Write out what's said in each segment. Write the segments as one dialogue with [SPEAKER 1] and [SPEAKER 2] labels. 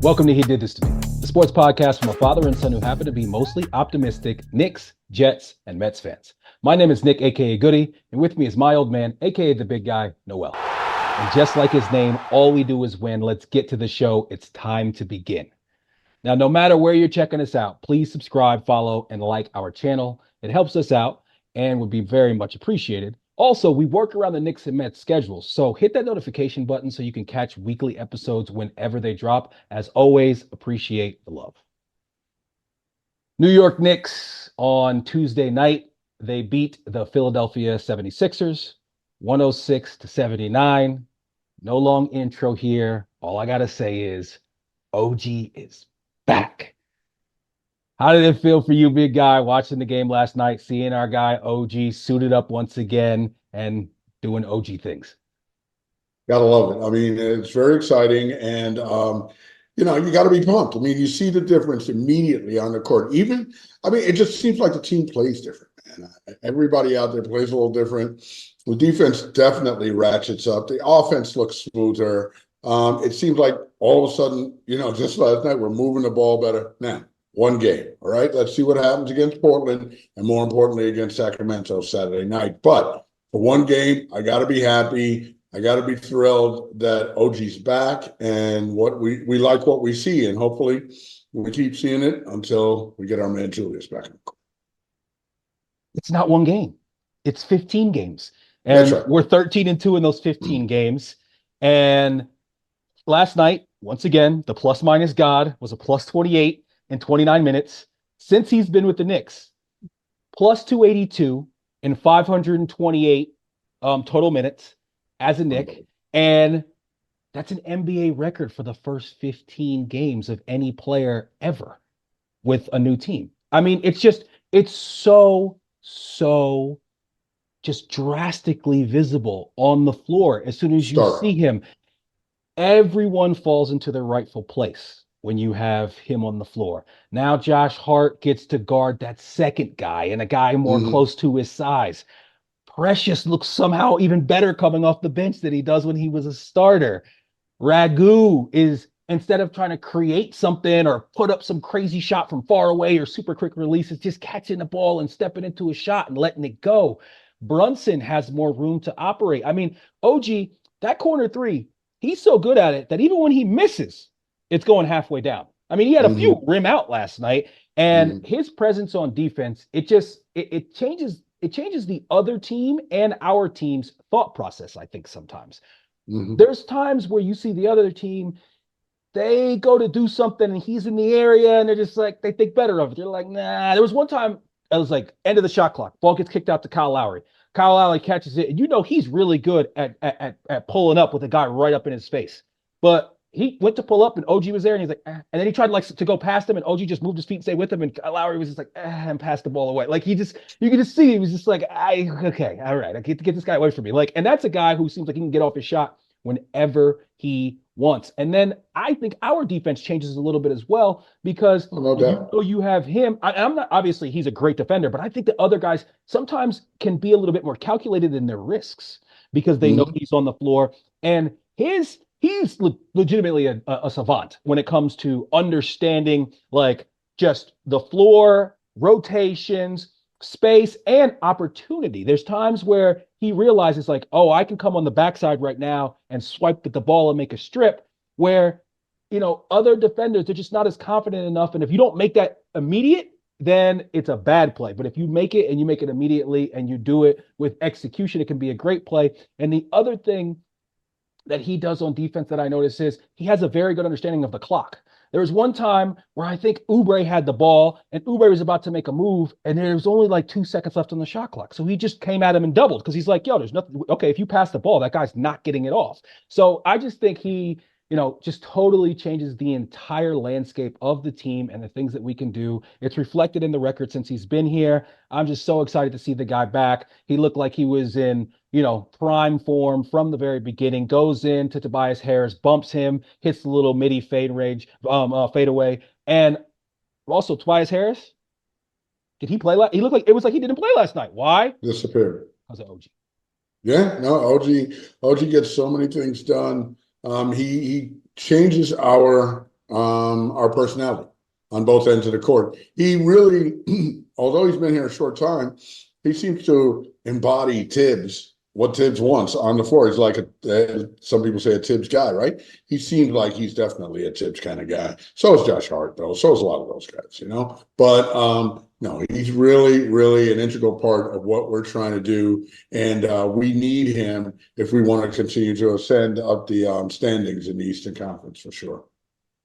[SPEAKER 1] Welcome to He Did This to Me, the sports podcast from a father and son who happen to be mostly optimistic Knicks, Jets, and Mets fans. My name is Nick, aka Goody, and with me is my old man, aka the big guy, Noel. And just like his name, all we do is win. Let's get to the show. It's time to begin. Now, no matter where you're checking us out, please subscribe, follow, and like our channel. It helps us out and would be very much appreciated. Also, we work around the Knicks and Mets schedules, so hit that notification button so you can catch weekly episodes whenever they drop. As always, appreciate the love. New York Knicks on Tuesday night, they beat the Philadelphia 76ers 106-79. No long intro here. All I got to say is OG is back. How did it feel for you, big guy, watching the game last night, seeing our guy OG suited up once again and doing OG things?
[SPEAKER 2] Gotta love it. I mean, it's very exciting, and you got to be pumped. I mean, you see the difference immediately on the court. It just seems like the team plays different, man. Everybody out there plays a little different. The defense definitely ratchets up. The offense looks smoother. It seems like all of a sudden, just last night we're moving the ball better. Now, one game, all right? Let's see what happens against Portland, and more importantly, against Sacramento Saturday night. But for one game, I got to be happy. I got to be thrilled that OG's back, and what we like what we see, and hopefully we keep seeing it until we get our man Julius back.
[SPEAKER 1] It's not one game. It's 15 games. And
[SPEAKER 2] That's right.
[SPEAKER 1] We're 13-2 in those 15 games. And last night, once again, the plus minus God was a plus 28 in 29 minutes. Since he's been with the Knicks, plus 282 in 528 total minutes as a Knick. And that's an NBA record for the first 15 games of any player ever with a new team. I mean, it's so just drastically visible on the floor. As soon as you see him, everyone falls into their rightful place when you have him on the floor. Now Josh Hart gets to guard that second guy and a guy more close to his size. Precious looks somehow even better coming off the bench than he does when he was a starter. Ragu is, instead of trying to create something or put up some crazy shot from far away or super quick release, it's just catching the ball and stepping into a shot and letting it go. Brunson has more room to operate. I mean, OG, that corner three, he's so good at it that even when he misses, it's going halfway down. I mean, he had a few rim out last night, and his presence on defense, it changes the other team and our team's thought process, I think, sometimes. There's times where you see the other team, they go to do something and he's in the area and they're just like, they think better of it. They're like, nah. There was one time, it was like end of the shot clock. Ball gets kicked out to Kyle Lowry. Kyle Lowry catches it, and he's really good at pulling up with a guy right up in his face. But he went to pull up, and OG was there, and he's like, eh. And then he tried to go past him, and OG just moved his feet and stayed with him, and Kyle Lowry was just like, and passed the ball away. Like you could just see he was just like, okay, all right, I get this guy away from me. Like, and that's a guy who seems like he can get off his shot whenever he wants. And then I think our defense changes a little bit as well, because you have him. I'm not, obviously he's a great defender, but I think the other guys sometimes can be a little bit more calculated in their risks because they know he's on the floor, and he's legitimately a savant when it comes to understanding like just the floor, rotations, space, and opportunity. There's times where he realizes like, oh, I can come on the backside right now and swipe at the ball and make a strip, where, other defenders, they're just not as confident enough. And if you don't make that immediate, then it's a bad play. But if you make it and you make it immediately and you do it with execution, it can be a great play. And the other thing that he does on defense that I notice is he has a very good understanding of the clock. There was one time where I think Oubre had the ball and Oubre was about to make a move, and there was only like 2 seconds left on the shot clock. So he just came at him and doubled because he's like, yo, there's nothing. Okay, if you pass the ball, that guy's not getting it off. So I just think he, just totally changes the entire landscape of the team and the things that we can do. It's reflected in the record since he's been here. I'm just so excited to see the guy back. He looked like he was in, prime form from the very beginning, goes in to Tobias Harris, bumps him, hits the little midi fade away. And also Tobias Harris, did he play? He looked like it was like he didn't play last night. Why?
[SPEAKER 2] Disappeared.
[SPEAKER 1] Because of OG.
[SPEAKER 2] Yeah, no, OG gets so many things done. He changes our our personality on both ends of the court. He really, although he's been here a short time, he seems to embody Tibbs, what Tibbs wants on the floor. He's like some people say a Tibbs guy, right? He seems like he's definitely a Tibbs kind of guy. So is Josh Hart, though. So is a lot of those guys, you know. But no, he's really, really an integral part of what we're trying to do, and we need him if we want to continue to ascend up the standings in the Eastern Conference for sure.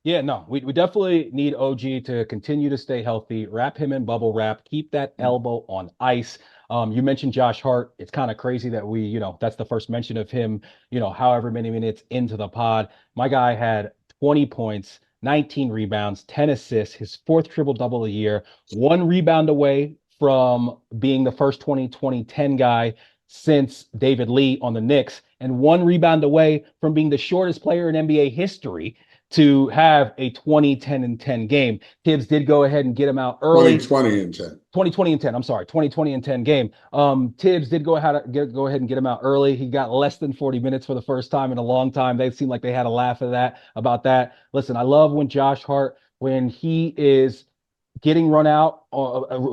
[SPEAKER 1] Yeah, no, we definitely need OG to continue to stay healthy, wrap him in bubble wrap, keep that elbow on ice. You mentioned Josh Hart. It's kind of crazy that that's the first mention of him, however many minutes into the pod. My guy had 20 points, 19 rebounds, 10 assists, his fourth triple double a year, one rebound away from being the first 20-20-10 guy since David Lee on the Knicks, and one rebound away from being the shortest player in NBA history to have a 20-10-10 game. Tibbs did go ahead and get him out early.
[SPEAKER 2] 2020 and 10.
[SPEAKER 1] 2020 and 10. I'm sorry, 2020 and 10 game. Tibbs did go ahead and get him out early. He got less than 40 minutes for the first time in a long time. They seemed like they had a laugh about that. Listen, I love when Josh Hart, when he is getting run out,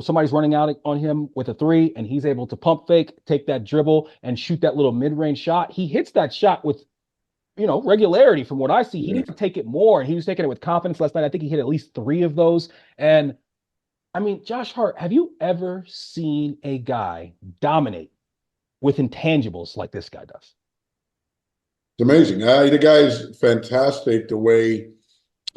[SPEAKER 1] somebody's running out on him with a three, and he's able to pump fake, take that dribble, and shoot that little mid-range shot. He hits that shot with regularity from what I see. He needs to take it more, and he was taking it with confidence last night. I think he hit at least 3 of those. And I mean, Josh Hart, have you ever seen a guy dominate with intangibles like this guy does?
[SPEAKER 2] It's amazing. The guy is fantastic. The way,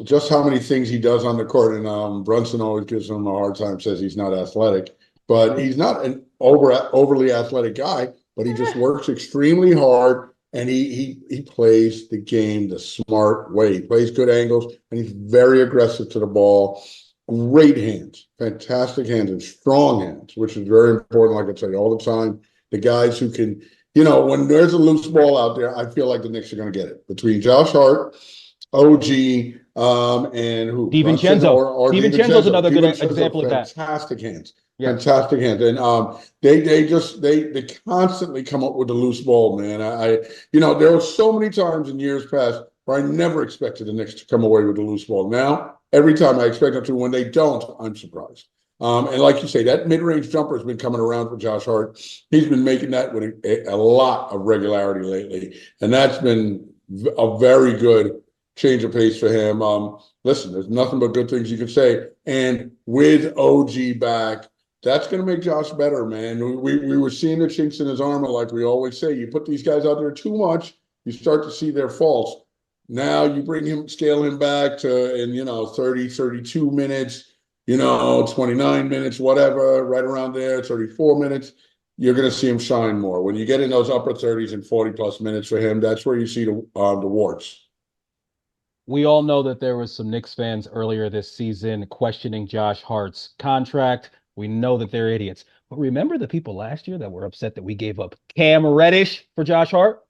[SPEAKER 2] just how many things he does on the court, and Brunson always gives him a hard time, says he's not athletic, but he's not an overly athletic guy. But he just works extremely hard, and he plays the game the smart way. He plays good angles, and he's very aggressive to the ball. Great hands, fantastic hands, and strong hands, which is very important. Like I say all the time, the guys who can, when there's a loose ball out there, I feel like the Knicks are going to get it. Between Josh Hart, OG, and who?
[SPEAKER 1] DiVincenzo. DiVincenzo's another good example of that.
[SPEAKER 2] Fantastic hands. Yeah. Fantastic hands. And they constantly come up with the loose ball, man. There were so many times in years past where I never expected the Knicks to come away with the loose ball. Now, every time I expect them to. When they don't, I'm surprised. And like you say, that mid-range jumper has been coming around for Josh Hart. He's been making that with a lot of regularity lately. And that's been a very good change of pace for him. Listen, there's nothing but good things you can say. And with OG back, that's going to make Josh better, man. We were seeing the chinks in his armor, like we always say. You put these guys out there too much, you start to see their faults. Now you scale him back to in 30, 32 minutes, 29 minutes, whatever, right around there, 34 minutes. You're going to see him shine more. When you get in those upper 30s and 40 plus minutes for him, that's where you see the warts.
[SPEAKER 1] We all know that there was some Knicks fans earlier this season questioning Josh Hart's contract. We know that they're idiots. But remember the people last year that were upset that we gave up Cam Reddish for Josh Hart?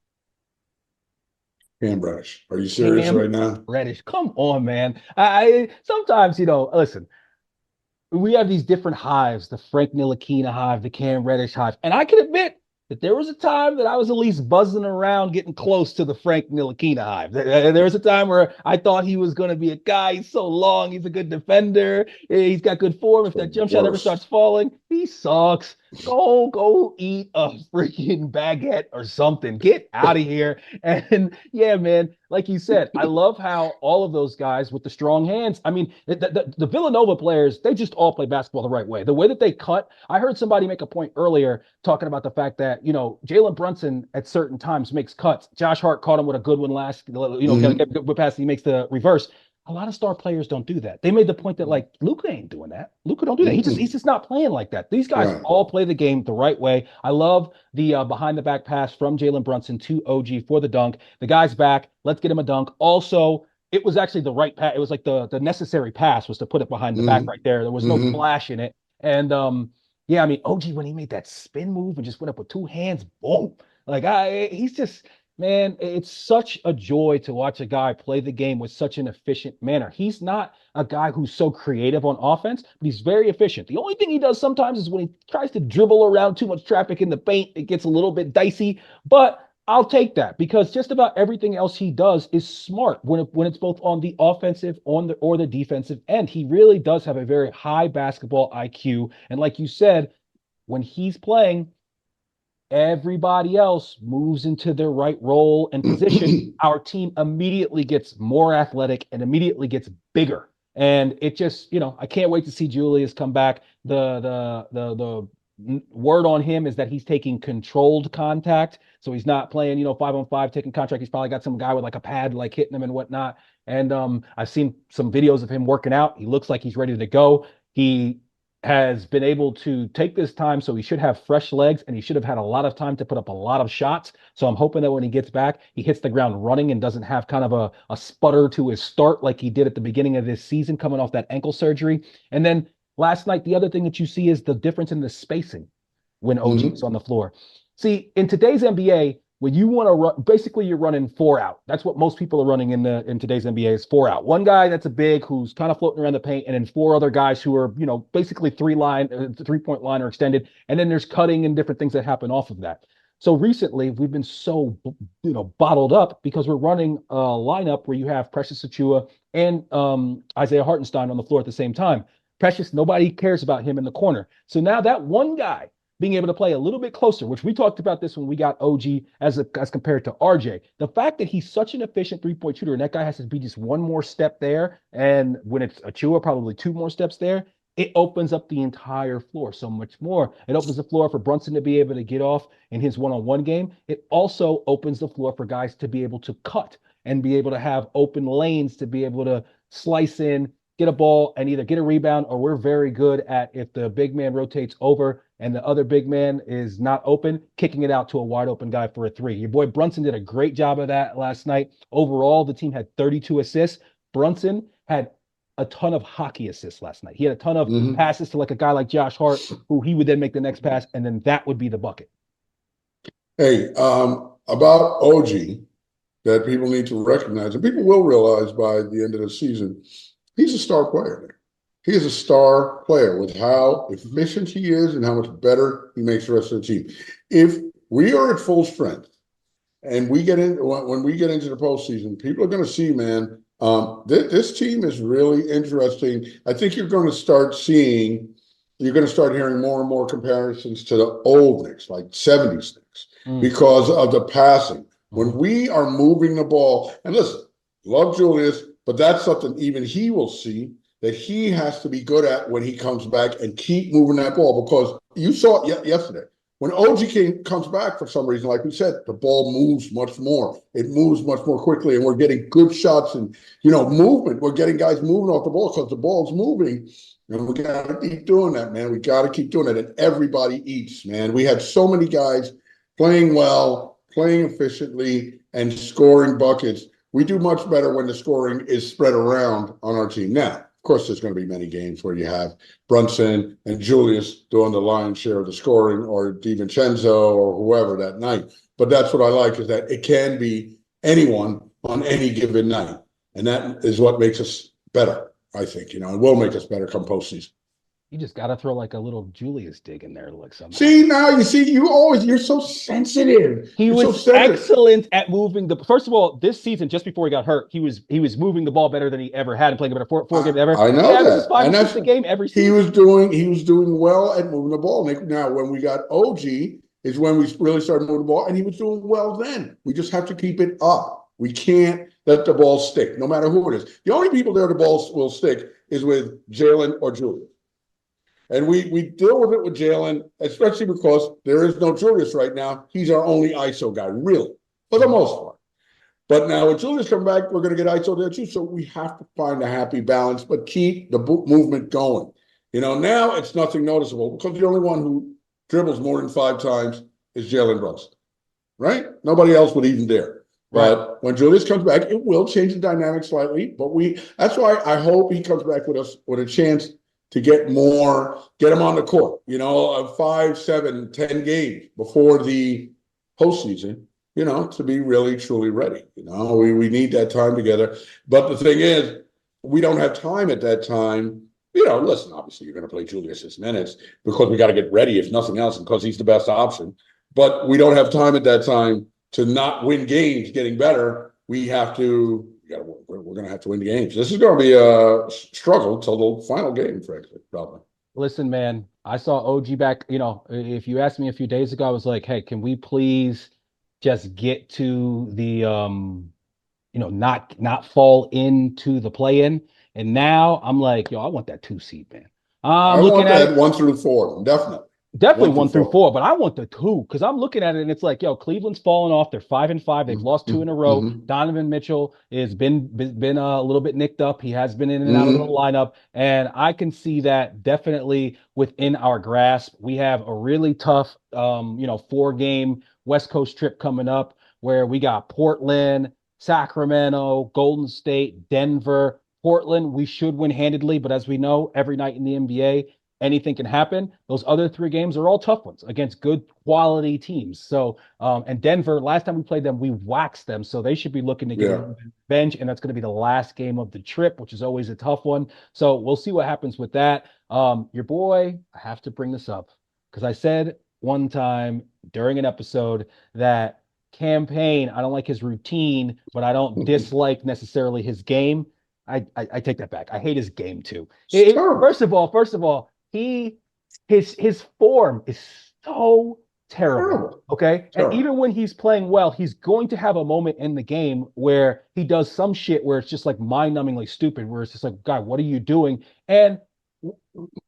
[SPEAKER 2] Cam Reddish. Are you serious right now?
[SPEAKER 1] Reddish. Come on, man. I sometimes, listen, we have these different hives, the Frank Ntilikina hive, the Cam Reddish hive. And I can admit that there was a time that I was at least buzzing around getting close to the Frank Ntilikina hive. There was a time where I thought he was going to be a guy. He's so long. He's a good defender. He's got good form. If that jump shot ever starts falling, he sucks. Go eat a freaking baguette or something. Get out of here. And yeah, man, like you said, I love how all of those guys with the strong hands, I mean, the Villanova players, they just all play basketball the right way. The way that they cut, I heard somebody make a point earlier talking about the fact that, Jalen Brunson at certain times makes cuts. Josh Hart caught him with a good one last, good pass. He makes the reverse. A lot of star players don't do that. They made the point that like Luka ain't doing that. Luka don't do that. He's just not playing like that. These guys all play the game the right way. I love the behind the back pass from Jalen Brunson to OG for the dunk. The guy's back. Let's get him a dunk. Also, it was actually the right pass. It was like the necessary pass was to put it behind the back right there. There was no flash in it. And yeah, I mean, OG when he made that spin move and just went up with 2 hands, boom. Like he's just. Man, it's such a joy to watch a guy play the game with such an efficient manner. He's not a guy who's so creative on offense, but he's very efficient. The only thing he does sometimes is when he tries to dribble around too much traffic in the paint, it gets a little bit dicey. But I'll take that because just about everything else he does is smart when it's both on the offensive on the or the defensive end. He really does have a very high basketball IQ. And like you said, when he's playing, everybody else moves into their right role and position. Our team immediately gets more athletic and immediately gets bigger. And it just, I can't wait to see Julius come back. The word on him is that he's taking controlled contact. So he's not playing, 5-on-5, taking contract. He's probably got some guy with like a pad, like hitting him and whatnot. And I've seen some videos of him working out. He looks like he's ready to go. He has been able to take this time, so he should have fresh legs and he should have had a lot of time to put up a lot of shots. So I'm hoping that when he gets back, he hits the ground running and doesn't have kind of a sputter to his start like he did at the beginning of this season coming off that ankle surgery. And then last night, the other thing that you see is the difference in the spacing when OG is on the floor. See, in today's NBA, when you want to run, basically you're running 4 out. That's what most people are running in today's NBA is 4 out. One guy that's a big who's kind of floating around the paint, and then 4 other guys who are basically 3-point line or extended, and then there's cutting and different things that happen off of that. So recently we've been so bottled up because we're running a lineup where you have Precious Achua and Isaiah Hartenstein on the floor at the same time. Precious, nobody cares about him in the corner. So now that one guy being able to play a little bit closer, which we talked about this when we got OG as compared to RJ. The fact that he's such an efficient 3-point shooter and that guy has to be just one more step there, and when it's Achua, probably 2 more steps there, it opens up the entire floor so much more. It opens the floor for Brunson to be able to get off in his one-on-one game. It also opens the floor for guys to be able to cut and be able to have open lanes to be able to slice in, get a ball, and either get a rebound, or we're very good at, if the big man rotates over and the other big man is not open, kicking it out to a wide open guy for a 3. Your boy Brunson did a great job of that last night. Overall, the team had 32 assists. Brunson had a ton of hockey assists last night. He had a ton of passes to like a guy like Josh Hart, who he would then make the next pass, and then that would be the bucket.
[SPEAKER 2] Hey, about OG, that people need to recognize, and people will realize by the end of the season, he's a star player. He is a star player with how efficient he is and how much better he makes the rest of the team. If we are at full strength and we get in when we get into the postseason, people are going to see, man, this team is really interesting. I think you're going to start hearing more and more comparisons to the old Knicks, like 70s Knicks, because of the passing. When we are moving the ball, and listen, love Julius, but that's something even he will see that he has to be good at when he comes back and keep moving that ball, because you saw it yesterday. When OG comes back for some reason, like we said, the ball moves much more. It moves much more quickly, and we're getting good shots and, movement. We're getting guys moving off the ball because the ball's moving, and we got to keep doing that, man. We got to keep doing it, and everybody eats, man. We had so many guys playing well, playing efficiently, and scoring buckets. We do much better when the scoring is spread around on our team. Now, of course, there's going to be many games where you have Brunson and Julius doing the lion's share of the scoring, or DiVincenzo or whoever that night. But that's what I like, is that it can be anyone on any given night. And that is what makes us better, I think, and will make us better come postseason.
[SPEAKER 1] You just got to throw like a little Julius dig in there, like somehow.
[SPEAKER 2] You're so sensitive.
[SPEAKER 1] He was excellent at moving the. First of all, this season, just before he got hurt, he was moving the ball better than he ever had and playing a better four games ever.
[SPEAKER 2] I know that.
[SPEAKER 1] 5 assists a game every season.
[SPEAKER 2] He was doing well at moving the ball. Now, when we got OG, is when we really started moving the ball, and he was doing well then. We just have to keep it up. We can't let the ball stick, no matter who it is. The only people there the ball will stick is with Jalen or Julius. And we deal with it with Jalen, especially because there is no Julius right now. He's our only ISO guy, really, for the most part. But now when Julius comes back, we're going to get ISO there too. So we have to find a happy balance, but keep the movement going. Now it's nothing noticeable because the only one who dribbles more than 5 times is Jalen Brunson, right? Nobody else would even dare. Right. But when Julius comes back, it will change the dynamic slightly. But that's why I hope he comes back with us with a chance to get him on the court, 5, 7, 10 games before the postseason, to be really, truly ready. We need that time together. But the thing is, we don't have time at that time. Listen, obviously you're going to play Julius's minutes because we got to get ready, if nothing else, because he's the best option. But we don't have time at that time to not win games getting better, we're going to have to win games. This is going to be a struggle till the final game, frankly, probably.
[SPEAKER 1] Listen, man, I saw OG back. If you asked me a few days ago, I was like, hey, can we please just get to the not fall into the play-in? And now I'm like, yo, I want that 2 seed, man. I'm
[SPEAKER 2] I
[SPEAKER 1] looking
[SPEAKER 2] want
[SPEAKER 1] at
[SPEAKER 2] that
[SPEAKER 1] it.
[SPEAKER 2] 1 through 4, definitely.
[SPEAKER 1] Definitely
[SPEAKER 2] One through
[SPEAKER 1] 1 through 4,
[SPEAKER 2] four.
[SPEAKER 1] but I want the two because I'm looking at it and it's like, yo, Cleveland's falling off. They're 5-5. They've lost two in a row.
[SPEAKER 2] Mm-hmm.
[SPEAKER 1] Donovan Mitchell has been a little bit nicked up. He has been in and out of the
[SPEAKER 2] Mm-hmm.
[SPEAKER 1] lineup, and I can see that definitely within our grasp. We have a really tough, 4-game West Coast trip coming up where we got Portland, Sacramento, Golden State, Denver. Portland, we should win handedly, but as we know, every night in the NBA, anything can happen. Those other 3 games are all tough ones against good quality teams. So, and Denver, last time we played them, we waxed them. So they should be looking to get a
[SPEAKER 2] Yeah.
[SPEAKER 1] little bit of revenge. And that's going to be the last game of the trip, which is always a tough one. So we'll see what happens with that. Your boy, I have to bring this up because I said one time during an episode that campaign, I don't like his routine, but I don't dislike necessarily his game. I take that back. I hate his game too.
[SPEAKER 2] It's terrible.
[SPEAKER 1] First of all, his form is so terrible.
[SPEAKER 2] Terrible.
[SPEAKER 1] Okay. And
[SPEAKER 2] Terrible.
[SPEAKER 1] even when he's playing well, he's going to have a moment in the game where he does some shit where it's just like mind-numbingly stupid, where it's just like, God, what are you doing? And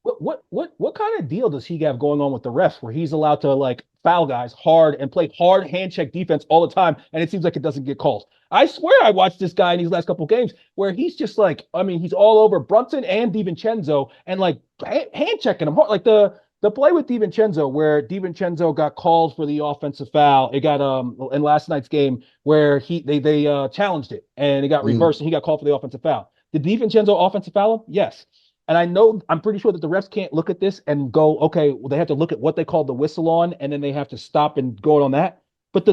[SPEAKER 1] what kind of deal does he have going on with the refs where he's allowed to like foul guys hard and play hard hand check defense all the time, and it seems like it doesn't get called? I swear I watched this guy in these last couple of games where he's just like, I mean, he's all over Brunson and DiVincenzo and like hand checking him hard. Like the play with DiVincenzo where DiVincenzo got called for the offensive foul. It got in last night's game where they challenged it and it got reversed and he got called for the offensive foul. Did DiVincenzo offensive foul him? Yes. And I'm pretty sure that the refs can't look at this and go, okay, well, they have to look at what they call the whistle on, and then they have to stop and go on that. But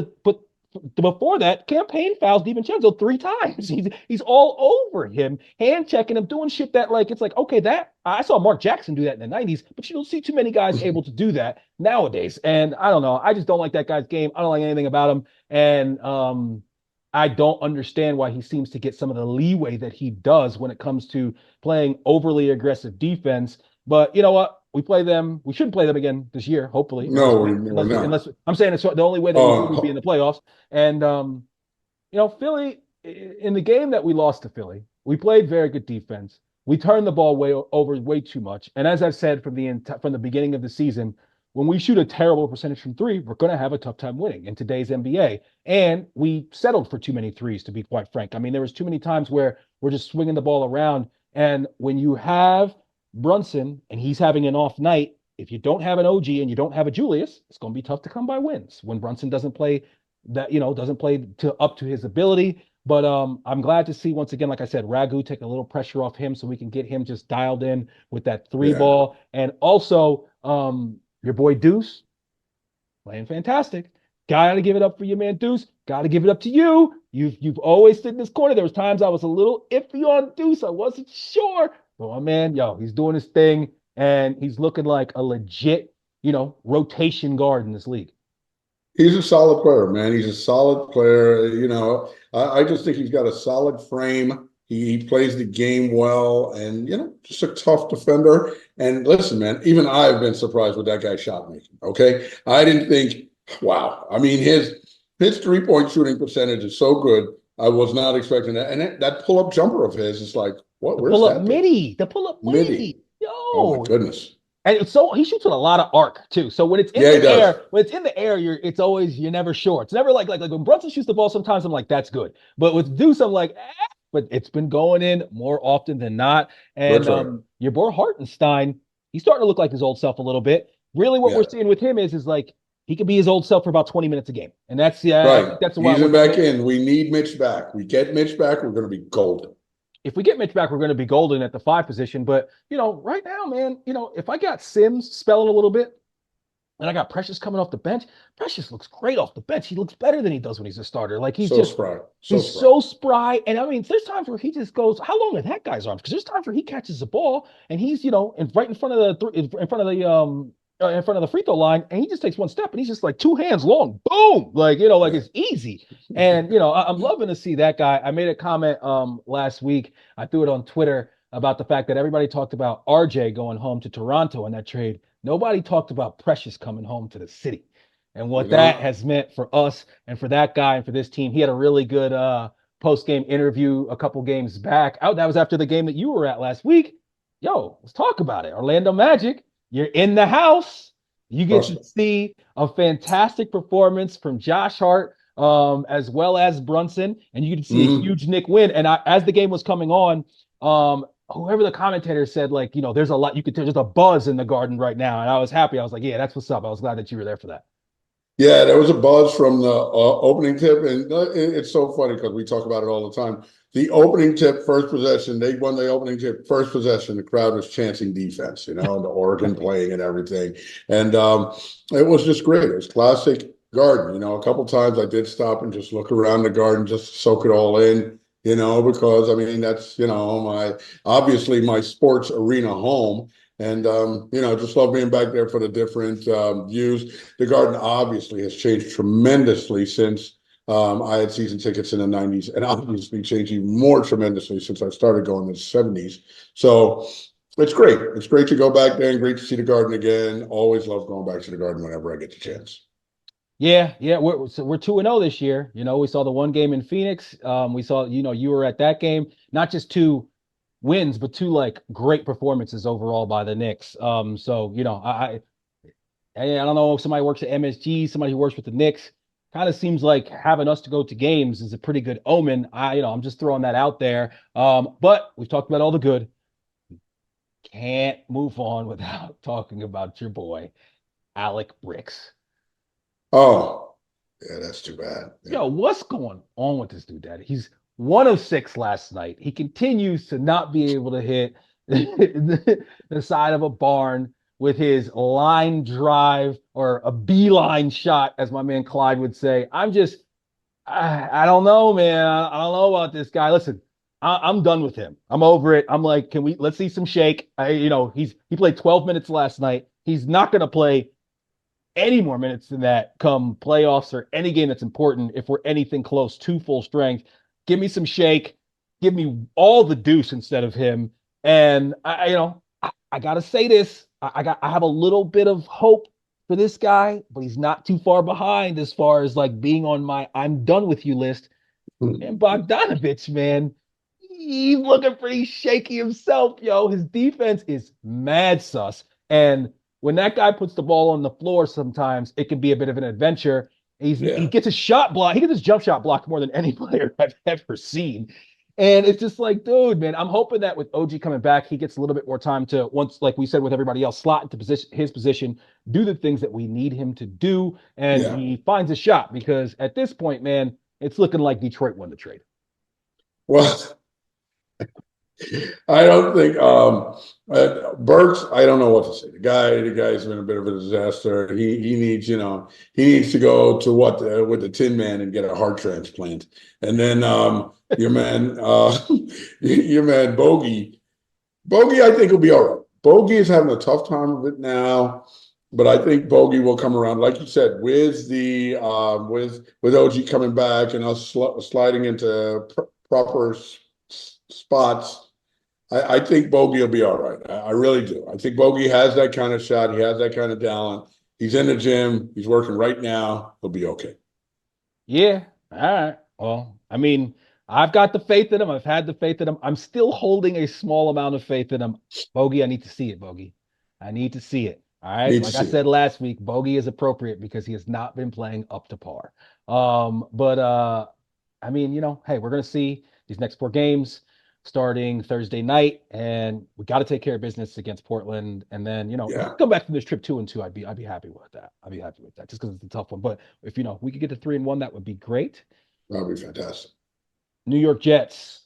[SPEAKER 1] before that, campaign fouls DiVincenzo 3 times. He's all over him, hand checking him, doing shit that like it's like, okay, that I saw Mark Jackson do that in the 90s, but you don't see too many guys able to do that nowadays. And I don't know. I just don't like that guy's game. I don't like anything about him. And I don't understand why he seems to get some of the leeway that he does when it comes to playing overly aggressive defense. But you know what? We play them. We shouldn't play them again this year, hopefully.
[SPEAKER 2] No, we're not.
[SPEAKER 1] Unless I'm saying it's the only way that we would be in the playoffs. And Philly in the game that we lost to Philly, we played very good defense. We turned the ball way too much. And as I've said from the beginning of the season, when we shoot a terrible percentage from 3, we're going to have a tough time winning in today's NBA. And we settled for too many threes, to be quite frank. I mean, there was too many times where we're just swinging the ball around. And when you have Brunson and he's having an off night, if you don't have an OG and you don't have a Julius, it's going to be tough to come by wins when Brunson doesn't play doesn't play to up to his ability. But I'm glad to see once again, like I said, Ragu take a little pressure off him so we can get him just dialed in with that 3 ball. And also, your boy Deuce playing fantastic. Gotta give it up for your man Deuce. Gotta give it up to you. You've always stood in this corner. There was times I was a little iffy on Deuce. I wasn't sure. But my man, he's doing his thing and he's looking like a legit, rotation guard in this league.
[SPEAKER 2] He's a solid player, man. He's a solid player. I just think he's got a solid frame. He plays the game well and, just a tough defender. And listen, man, even I've been surprised with that guy's shot making. Okay. I didn't think, wow. I mean, his 3-point shooting percentage is so good. I was not expecting that. And that pull-up jumper of his is like, what? Where's that?
[SPEAKER 1] The pull-up midi. Yo.
[SPEAKER 2] Oh my goodness.
[SPEAKER 1] And so he shoots with a lot of arc too. So when it's in the air, you're never sure. It's never like when Brunson shoots the ball, sometimes I'm like, that's good. But with Deuce, I'm like, but it's been going in more often than not. And your boy Hartenstein, he's starting to look like his old self a little bit. Really, what we're seeing with him is like he could be his old self for about 20 minutes a game. And that's
[SPEAKER 2] right.
[SPEAKER 1] I think that's why
[SPEAKER 2] he's back in. We need Mitch back. We get Mitch back, we're going to be golden.
[SPEAKER 1] If we get Mitch back, we're going to be golden at the 5 position. But, right now, man, if I got Sims spelling a little bit and I got Precious coming off the bench, Precious looks great off the bench. He looks better than he does when he's a starter. Like he's so spry. And I mean, there's times where he just goes, how long are that guy's arms? Because there's times where he catches the ball and he's, right in front of the in front of the free throw line, and he just takes one step, and he's just like two hands long, boom, like like
[SPEAKER 2] Yeah.
[SPEAKER 1] it's easy. And I'm loving to see that guy. I made a comment last week. I threw it on Twitter about the fact that everybody talked about RJ going home to Toronto in that trade. Nobody talked about Precious coming home to the city, and
[SPEAKER 2] You
[SPEAKER 1] what that
[SPEAKER 2] know?
[SPEAKER 1] has meant for us and for that guy and for this team. He had a really good post game interview a couple games back. Out that was after the game that you were at last week. Yo, let's talk about it. Orlando Magic, you're in the house. You get
[SPEAKER 2] Trust
[SPEAKER 1] to
[SPEAKER 2] me.
[SPEAKER 1] see a fantastic performance from Josh Hart, as well as Brunson, and you get to see a
[SPEAKER 2] Mhm.
[SPEAKER 1] huge Nick win. And as the game was coming on, whoever the commentator said, like, there's a lot you could tell, there's a buzz in the Garden right now, and I was happy. I was like, yeah, that's what's up. I was glad that you were there for that.
[SPEAKER 2] Yeah, there was a buzz from the opening tip, and it's so funny because we talk about it all the time. The opening tip, first possession, they won the opening tip, first possession. The crowd was chanting defense, and the Oregon playing and everything, and it was just great. It was classic Garden. A couple times I did stop and just look around the Garden just to soak it all in. Because I mean that's my obviously my sports arena home. And just love being back there for the different views. The Garden obviously has changed tremendously since I had season tickets in the 90s, and obviously changed even more tremendously since I started going in the 70s. So it's great. It's great to go back there and great to see the Garden again. Always love going back to the Garden whenever I get the chance.
[SPEAKER 1] Yeah, yeah, we're 2-0 this year. We saw the one game in Phoenix. We saw, you were at that game. Not just two wins, but two like great performances overall by the Knicks. So I don't know if somebody works at MSG, somebody who works with the Knicks. Kind of seems like having us to go to games is a pretty good omen. I'm just throwing that out there. But we've talked about all the good. Can't move on without talking about your boy, Alec Bricks.
[SPEAKER 2] Oh, yeah, that's too bad. Yeah.
[SPEAKER 1] Yo, what's going on with this dude, Daddy? He's 1 of 6 last night. He continues to not be able to hit the side of a barn with his line drive or a beeline shot, as my man Clyde would say. I don't know, man. I don't know about this guy. Listen, I'm done with him. I'm over it. I'm like, let's see some shake. He played 12 minutes last night. He's not going to play any more minutes than that come playoffs or any game that's important if we're anything close to full strength. Give me some shake. Give me all the deuce instead of him. And I gotta say this. I have a little bit of hope for this guy, but he's not too far behind as far as like being on my I'm done with you list. And Bogdanovich, man, he's looking pretty shaky himself, yo. His defense is mad sus. And when that guy puts the ball on the floor, sometimes it can be a bit of an adventure. He
[SPEAKER 2] Yeah.
[SPEAKER 1] gets his shot block. He gets his jump shot blocked more than any player I've ever seen. And it's just like, dude, man, I'm hoping that with OG coming back, he gets a little bit more time to once, like we said with everybody else, slot into his position, do the things that we need him to do, and
[SPEAKER 2] Yeah.
[SPEAKER 1] he finds a shot because at this point, man, it's looking like Detroit won the trade.
[SPEAKER 2] Well, I don't think Burks. I don't know what to say. The guy's been a bit of a disaster. He needs, he needs to go to with the Tin Man and get a heart transplant. And then your man, your man Bogey, I think will be all right. Bogey is having a tough time of it now, but I think Bogey will come around, like you said, with the with OG coming back and us sliding into proper spots. I think Bogey will be all right. I really do. I think Bogey has that kind of shot. He has that kind of talent. He's in the gym. He's working right now. He'll be okay.
[SPEAKER 1] Yeah. All right. Well, I mean, I've got the faith in him. I've had the faith in him. I'm still holding a small amount of faith in him. Bogey, I need to see it, Bogey. I need to see it. All right.
[SPEAKER 2] Need to
[SPEAKER 1] Like I
[SPEAKER 2] see it.
[SPEAKER 1] said last week, Bogey is appropriate because he has not been playing up to par. But I mean, hey, we're gonna see these next 4 games starting Thursday night, and we got to take care of business against Portland. And then, if we
[SPEAKER 2] Yeah,
[SPEAKER 1] could come back from this trip 2-2, I'd be happy with that. I'd be happy with that just because it's a tough one. But if we could get to 3-1, that would be great.
[SPEAKER 2] that'll be fantastic.
[SPEAKER 1] New York Jets,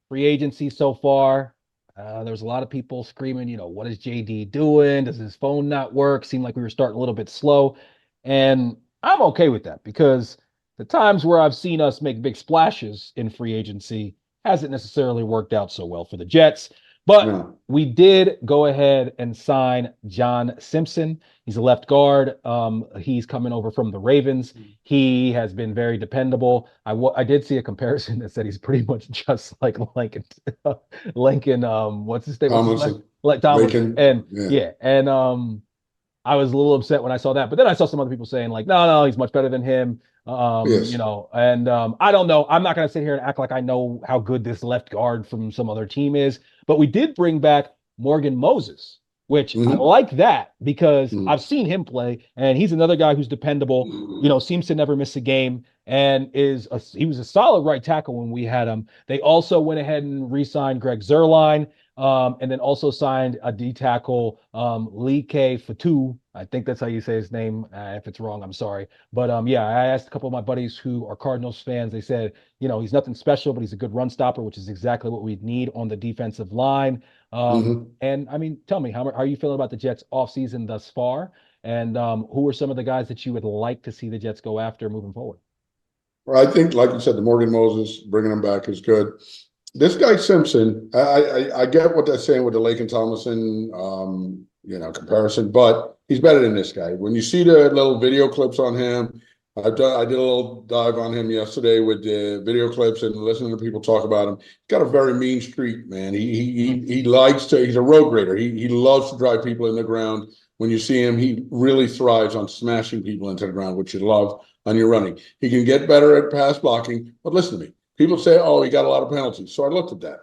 [SPEAKER 1] free agency so far. There's a lot of people screaming, what is JD doing? Does his phone not work? Seemed like we were starting a little bit slow. And I'm okay with that because the times where I've seen us make big splashes in free agency hasn't necessarily worked out so well for the Jets. But
[SPEAKER 2] Yeah.
[SPEAKER 1] we did go ahead and sign John Simpson. He's a left guard. He's coming over from the Ravens. He has been very dependable. I did see a comparison that said he's pretty much just like Lincoln. Lincoln, what's his name? What's his last?
[SPEAKER 2] Tomlinson,
[SPEAKER 1] Like Tomlinson.
[SPEAKER 2] Lakin,
[SPEAKER 1] And
[SPEAKER 2] yeah.
[SPEAKER 1] yeah, and I was a little upset when I saw that, but then I saw some other people saying like, no, no, he's much better than him.
[SPEAKER 2] Yes.
[SPEAKER 1] And I don't know. I'm not going to sit here and act like I know how good this left guard from some other team is, but we did bring back Morgan Moses, which I
[SPEAKER 2] Hmm.
[SPEAKER 1] like that because
[SPEAKER 2] Hmm.
[SPEAKER 1] I've seen him play, and he's another guy who's dependable. Seems to never miss a game, and he was a solid right tackle when we had him. They also went ahead and re-signed Greg Zerline. And then also signed a D tackle, Lee K. Fatu. I think that's how you say his name. If it's wrong, I'm sorry. But yeah, I asked a couple of my buddies who are Cardinals fans. They said, he's nothing special, but he's a good run stopper, which is exactly what we need on the defensive line.
[SPEAKER 2] Hmm.
[SPEAKER 1] And I mean, tell me, how are you feeling about the Jets offseason thus far? And who are some of the guys that you would like to see the Jets go after moving forward?
[SPEAKER 2] Well, I think, like you said, the Morgan Moses bringing him back is good. This guy Simpson, I get what they're saying with the Lake and Tomlinson, comparison, but he's better than this guy. When you see the little video clips on him, I did a little dive on him yesterday with the video clips and listening to people talk about him. He's got a very mean streak, man. He likes to. He's a road grader. He loves to drive people in the ground. When you see him, he really thrives on smashing people into the ground, which you love on your running. He can get better at pass blocking, but listen to me. People say, oh, he got a lot of penalties. So I looked at that.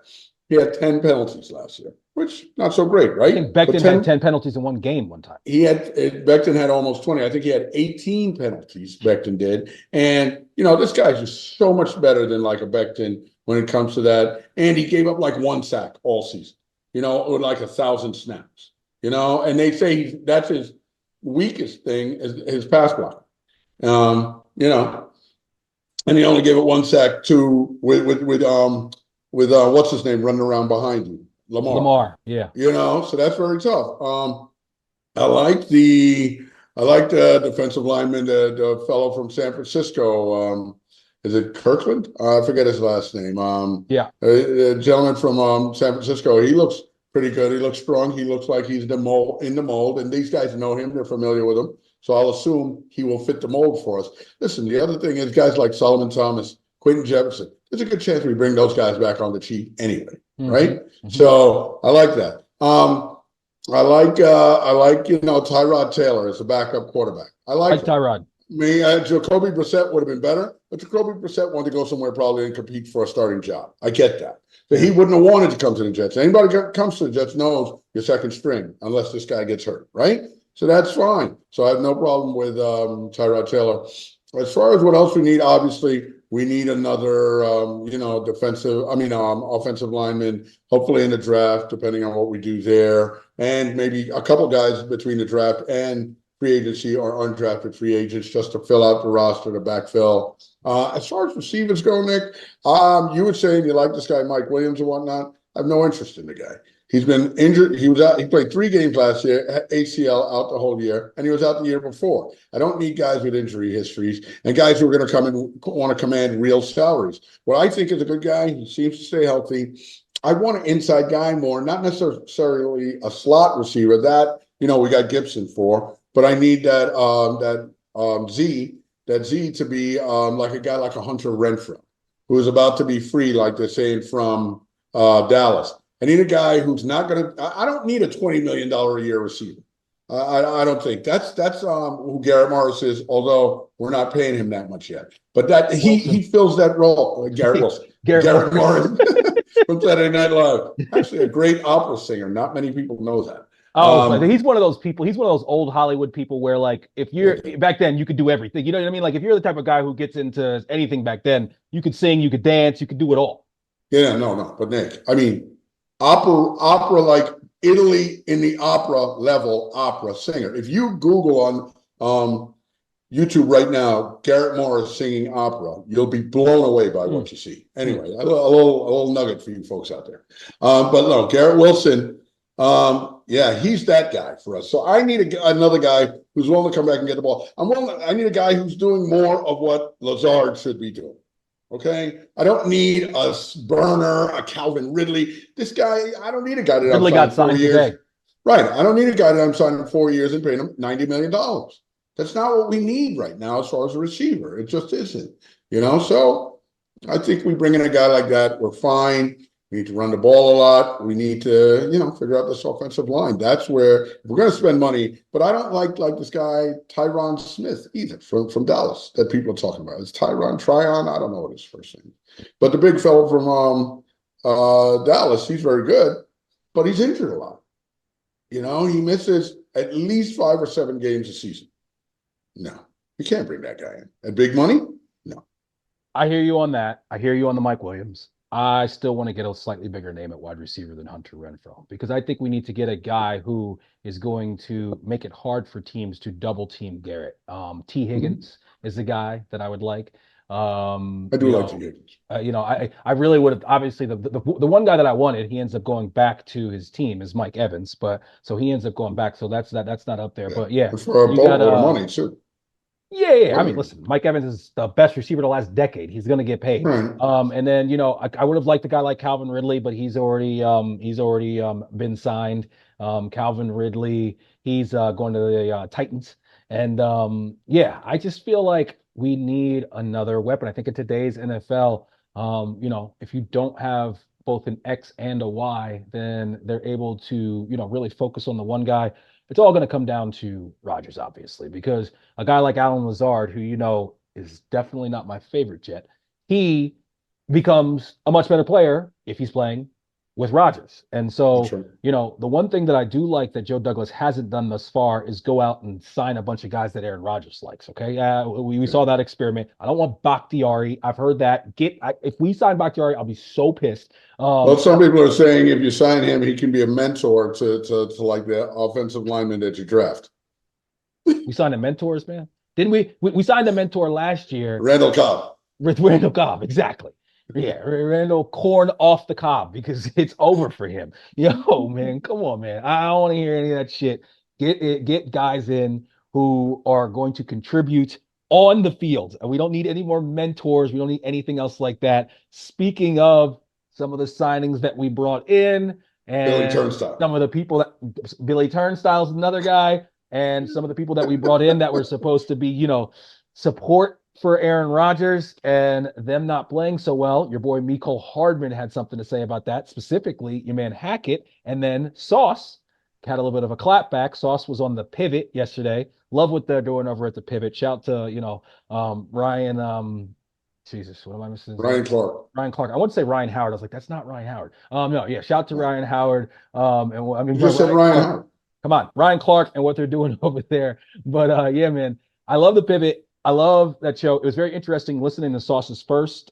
[SPEAKER 2] He had 10 penalties last year, which not so great,
[SPEAKER 1] I
[SPEAKER 2] right?
[SPEAKER 1] think
[SPEAKER 2] But
[SPEAKER 1] Becton had
[SPEAKER 2] 10,
[SPEAKER 1] 10 penalties in one game one time.
[SPEAKER 2] Becton had almost 20. I think he had 18 penalties, Becton did. And, this guy's just so much better than like a Becton when it comes to that. And he gave up like one sack all season, or like 1,000 snaps, and they say that's his weakest thing is his pass block. And he only gave it one sack to with what's his name running around behind you, Lamar.
[SPEAKER 1] Lamar, yeah.
[SPEAKER 2] So that's very tough. I like the I like the defensive lineman, the fellow from San Francisco. Is it Kirkland? I forget his last name.
[SPEAKER 1] Yeah.
[SPEAKER 2] The gentleman from San Francisco. He looks pretty good. He looks strong. He looks like he's in the mold, and these guys know him. They're familiar with him. So I'll assume he will fit the mold for us. Listen, the other thing is guys like Solomon Thomas, Quentin Jefferson. There's a good chance we bring those guys back on the cheap anyway,
[SPEAKER 1] Mm-hmm.
[SPEAKER 2] right?
[SPEAKER 1] Mm-hmm.
[SPEAKER 2] So I like that. I like Tyrod Taylor as a backup quarterback. I like
[SPEAKER 1] Like
[SPEAKER 2] him.
[SPEAKER 1] Tyrod.
[SPEAKER 2] Jacoby Brissett would have been better, but Jacoby Brissett wanted to go somewhere probably and compete for a starting job. I get that. But he wouldn't have wanted to come to the Jets. Anybody that comes to the Jets knows you're second string unless this guy gets hurt, right? So that's fine. So I have no problem with Tyrod Taylor. As far as what else we need, obviously we need another, offensive lineman, hopefully in the draft, depending on what we do there, and maybe a couple guys between the draft and free agency or undrafted free agents just to fill out the roster to backfill. As far as receivers go, Nick, you were saying you like this guy, Mike Williams and whatnot. I have no interest in the guy. He's been injured. He was out. He played 3 games last year, ACL out the whole year, and he was out the year before. I don't need guys with injury histories and guys who are going to come and want to command real salaries. What I think is a good guy, he seems to stay healthy. I want an inside guy more, not necessarily a slot receiver. That we got Gibson for, but I need that Z to be like a guy like a Hunter Renfrow, who is about to be free, like they're saying from Dallas. I need a guy who's not going to. I don't need a $20 million a year receiver. I don't think that's who Garrett Morris is. Although we're not paying him that much yet, but that he fills that role. Garrett Wilson, Garrett Morris from Saturday Night Live. Actually, a great opera singer. Not many people know that.
[SPEAKER 1] Oh, but he's one of those people. He's one of those old Hollywood people where, like, if you're back then, you could do everything. You know what I mean? Like, if you're the type of guy who gets into anything back then, you could sing, you could dance, you could do it all.
[SPEAKER 2] Yeah, no. But Nick, I mean, opera like Italy in the opera level opera singer. If you Google on YouTube right now, Garrett Morris singing opera, you'll be blown away by what you see. Anyway, a little nugget for you folks out there. But no, Garrett Wilson, he's that guy for us. So I need another guy who's willing to come back and get the ball. I need a guy who's doing more of what Lazard should be doing. Okay. I don't need a burner, a Calvin Ridley. This guy, I don't need a guy that I'm
[SPEAKER 1] Ridley got
[SPEAKER 2] signing four
[SPEAKER 1] signed
[SPEAKER 2] years.
[SPEAKER 1] today.
[SPEAKER 2] Right. I don't need a guy that I'm signing 4 years and paying him $90 million. That's not what we need right now as far as a receiver. It just isn't. So I think we bring in a guy like that. We're fine. We need to run the ball a lot. We need to, figure out this offensive line. That's where we're going to spend money. But I don't like this guy Tyron Smith either from Dallas that people are talking about. It's Tryon. I don't know what his first name is. But the big fellow from Dallas, he's very good, but he's injured a lot. He misses at least 5 or 7 games a season. No, you can't bring that guy in at big money. No,
[SPEAKER 1] I hear you on that. I hear you on the Mike Williams. I still want to get a slightly bigger name at wide receiver than Hunter Renfrow because I think we need to get a guy who is going to make it hard for teams to double team Garrett. T. Higgins is the guy that I would like.
[SPEAKER 2] I do like the Yankees.
[SPEAKER 1] I really would have obviously the one guy that I wanted, he ends up going back to his team is Mike Evans, but so he ends up going back. So that's not up there.
[SPEAKER 2] Yeah,
[SPEAKER 1] But yeah,
[SPEAKER 2] and for a
[SPEAKER 1] you got
[SPEAKER 2] boatload of money too.
[SPEAKER 1] yeah. I mean,
[SPEAKER 2] Money.
[SPEAKER 1] listen, Mike Evans is the best receiver the last decade. He's going to get paid.
[SPEAKER 2] Right.
[SPEAKER 1] And then I would have liked a guy like Calvin Ridley, but he's already been signed. Calvin Ridley, he's going to the Titans, and yeah, I just feel like we need another weapon. I think in today's NFL, if you don't have both an X and a Y, then they're able to really focus on the one guy. It's all going to come down to Rodgers, obviously, because a guy like Alan Lazard, who is definitely not my favorite yet, he becomes a much better player if he's playing with Rodgers. And
[SPEAKER 2] That's
[SPEAKER 1] so,
[SPEAKER 2] right.
[SPEAKER 1] the one thing that I do like that Joe Douglas hasn't done thus far is go out and sign a bunch of guys that Aaron Rodgers likes. Okay, we
[SPEAKER 2] Yeah.
[SPEAKER 1] saw that experiment. I don't want Bakhtiari. I've heard that. If we sign Bakhtiari, I'll be so pissed.
[SPEAKER 2] Well, some people are saying if you sign him, he can be a mentor to like the offensive lineman that you draft.
[SPEAKER 1] We signed the mentors, man. Didn't we signed a mentor last year
[SPEAKER 2] Randall Cobb.
[SPEAKER 1] with Randall Cobb, exactly. Yeah, Randall corn off the cob because it's over for him. Yo, man, come on, man. I don't want to hear any of that shit. Get guys in who are going to contribute on the field. And we don't need any more mentors. We don't need anything else like that. Speaking of some of the signings that we brought in
[SPEAKER 2] Billy
[SPEAKER 1] and
[SPEAKER 2] Turnstile.
[SPEAKER 1] some of the people that Billy Turnstile's another guy, and some of the people that we brought in that were supposed to be, support for Aaron Rodgers and them not playing so well. Your boy Mecole Hardman had something to say about that, specifically your man Hackett, and then Sauce had a little bit of a clapback. Sauce was on the pivot yesterday. Love what they're doing over at the pivot. Shout to Ryan. Jesus, what am I missing his
[SPEAKER 2] Ryan
[SPEAKER 1] name?
[SPEAKER 2] Clark.
[SPEAKER 1] Ryan Clark. I want to say Ryan Howard. I was like, that's not Ryan Howard. No, yeah. Shout to
[SPEAKER 2] Yeah.
[SPEAKER 1] Ryan Howard. And I mean
[SPEAKER 2] You just said
[SPEAKER 1] Ryan
[SPEAKER 2] Ryan
[SPEAKER 1] Clark.
[SPEAKER 2] Howard.
[SPEAKER 1] Come on, Ryan Clark and what they're doing over there. But yeah, man, I love the pivot. I love that show. It was very interesting listening to Sauce's first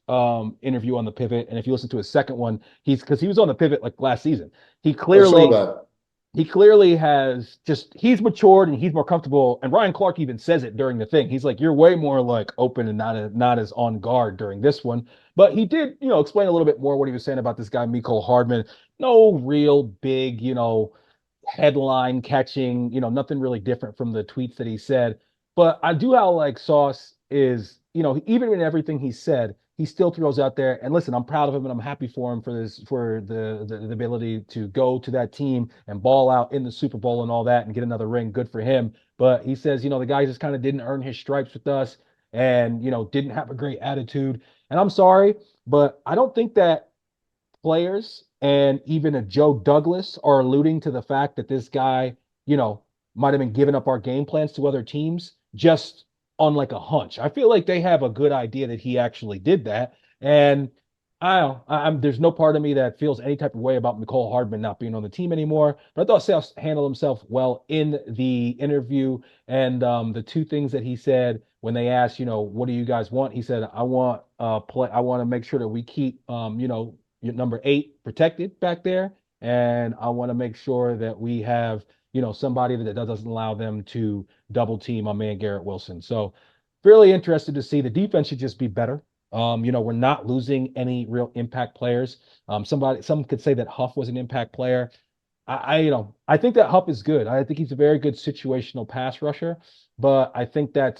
[SPEAKER 1] interview on the pivot, and if you listen to his second one, because he was on the pivot like last season. He
[SPEAKER 2] I saw
[SPEAKER 1] clearly
[SPEAKER 2] that.
[SPEAKER 1] he clearly has he's matured and he's more comfortable. And Ryan Clark even says it during the thing. He's like, you're way more like open and not as on guard during this one. But he did, explain a little bit more what he was saying about this guy, Mecole Hardman. No real big, headline catching, nothing really different from the tweets that he said. But I do how like Sauce is, even in everything he said, he still throws out there. And listen, I'm proud of him and I'm happy for him for the ability to go to that team and ball out in the Super Bowl and all that and get another ring. Good for him. But he says, the guy just kind of didn't earn his stripes with us and, didn't have a great attitude. And I'm sorry, but I don't think that players and even a Joe Douglas are alluding to the fact that this guy, might have been giving up our game plans to other teams just on like a hunch. I feel like they have a good idea that he actually did that. And I don't know, there's no part of me that feels any type of way about Mecole Hardman not being on the team anymore. But I thought Sales handled himself well in the interview. And the two things that he said when they asked, what do you guys want? He said, I want I want to make sure that we keep your number 8 protected back there. And I want to make sure that we have, somebody that doesn't allow them to double team my man Garrett Wilson. So really interested to see the defense should just be better. We're not losing any real impact players. Some could say that Huff was an impact player. I think that Huff is good. I think he's a very good situational pass rusher, but I think that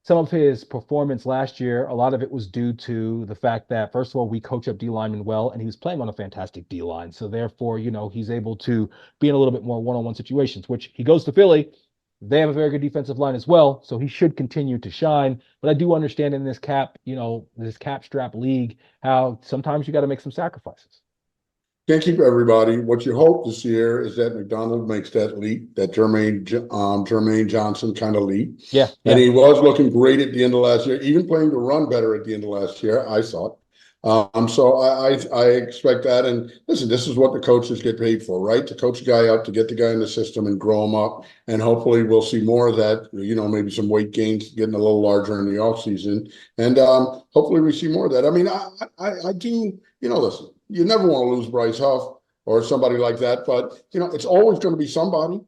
[SPEAKER 1] some of his performance last year, a lot of it was due to the fact that, first of all, we coach up D linemen well, and he was playing on a fantastic D line. So therefore, he's able to be in a little bit more one-on-one situations, which he goes to Philly. They have a very good defensive line as well, so he should continue to shine. But I do understand in this cap strap league, how sometimes you got to make some sacrifices.
[SPEAKER 2] Can't keep everybody. What you hope this year is that McDonald makes that leap, that Jermaine Johnson kind of leap.
[SPEAKER 1] Yeah,
[SPEAKER 2] And
[SPEAKER 1] yeah.
[SPEAKER 2] he was looking great at the end of last year, even playing to run better at the end of last year, I thought. So I expect that. And listen, this is what the coaches get paid for, right? To coach a guy up, to get the guy in the system and grow him up. And hopefully we'll see more of that, maybe some weight gains getting a little larger in the offseason. And hopefully we see more of that. I mean, I do, listen, you never want to lose Bryce Huff or somebody like that, but it's always going to be somebody.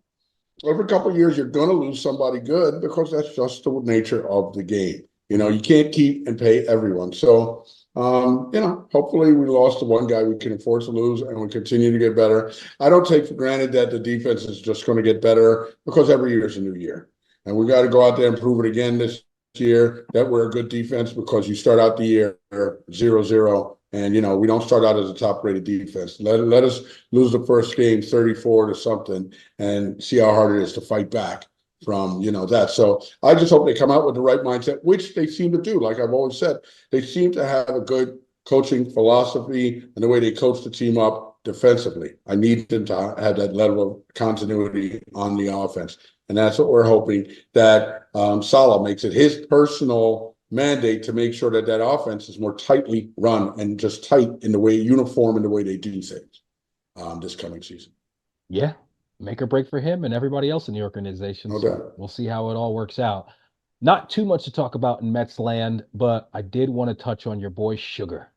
[SPEAKER 2] Every couple of years, you're going to lose somebody good because that's just the nature of the game. You can't keep and pay everyone. So, hopefully we lost the one guy we can afford to lose and we continue to get better. I don't take for granted that the defense is just going to get better because every year is a new year. And we got to go out there and prove it again this year that we're a good defense because you start out the year 0-0. And, we don't start out as a top-rated defense. Let us lose the first game 34 to something and see how hard it is to fight back from, that. So I just hope they come out with the right mindset, which they seem to do. Like I've always said, they seem to have a good coaching philosophy and the way they coach the team up defensively. I need them to have that level of continuity on the offense. And that's what we're hoping, that Saleh makes it his personal mandate to make sure that that offense is more tightly run and just tight in the way, uniform in the way they do things this coming season.
[SPEAKER 1] Yeah, make or break for him and everybody else in the organization.
[SPEAKER 2] No
[SPEAKER 1] So
[SPEAKER 2] doubt.
[SPEAKER 1] we'll see how it all works out. Not too much to talk about in Mets land, but I did want to touch on your boy Sugar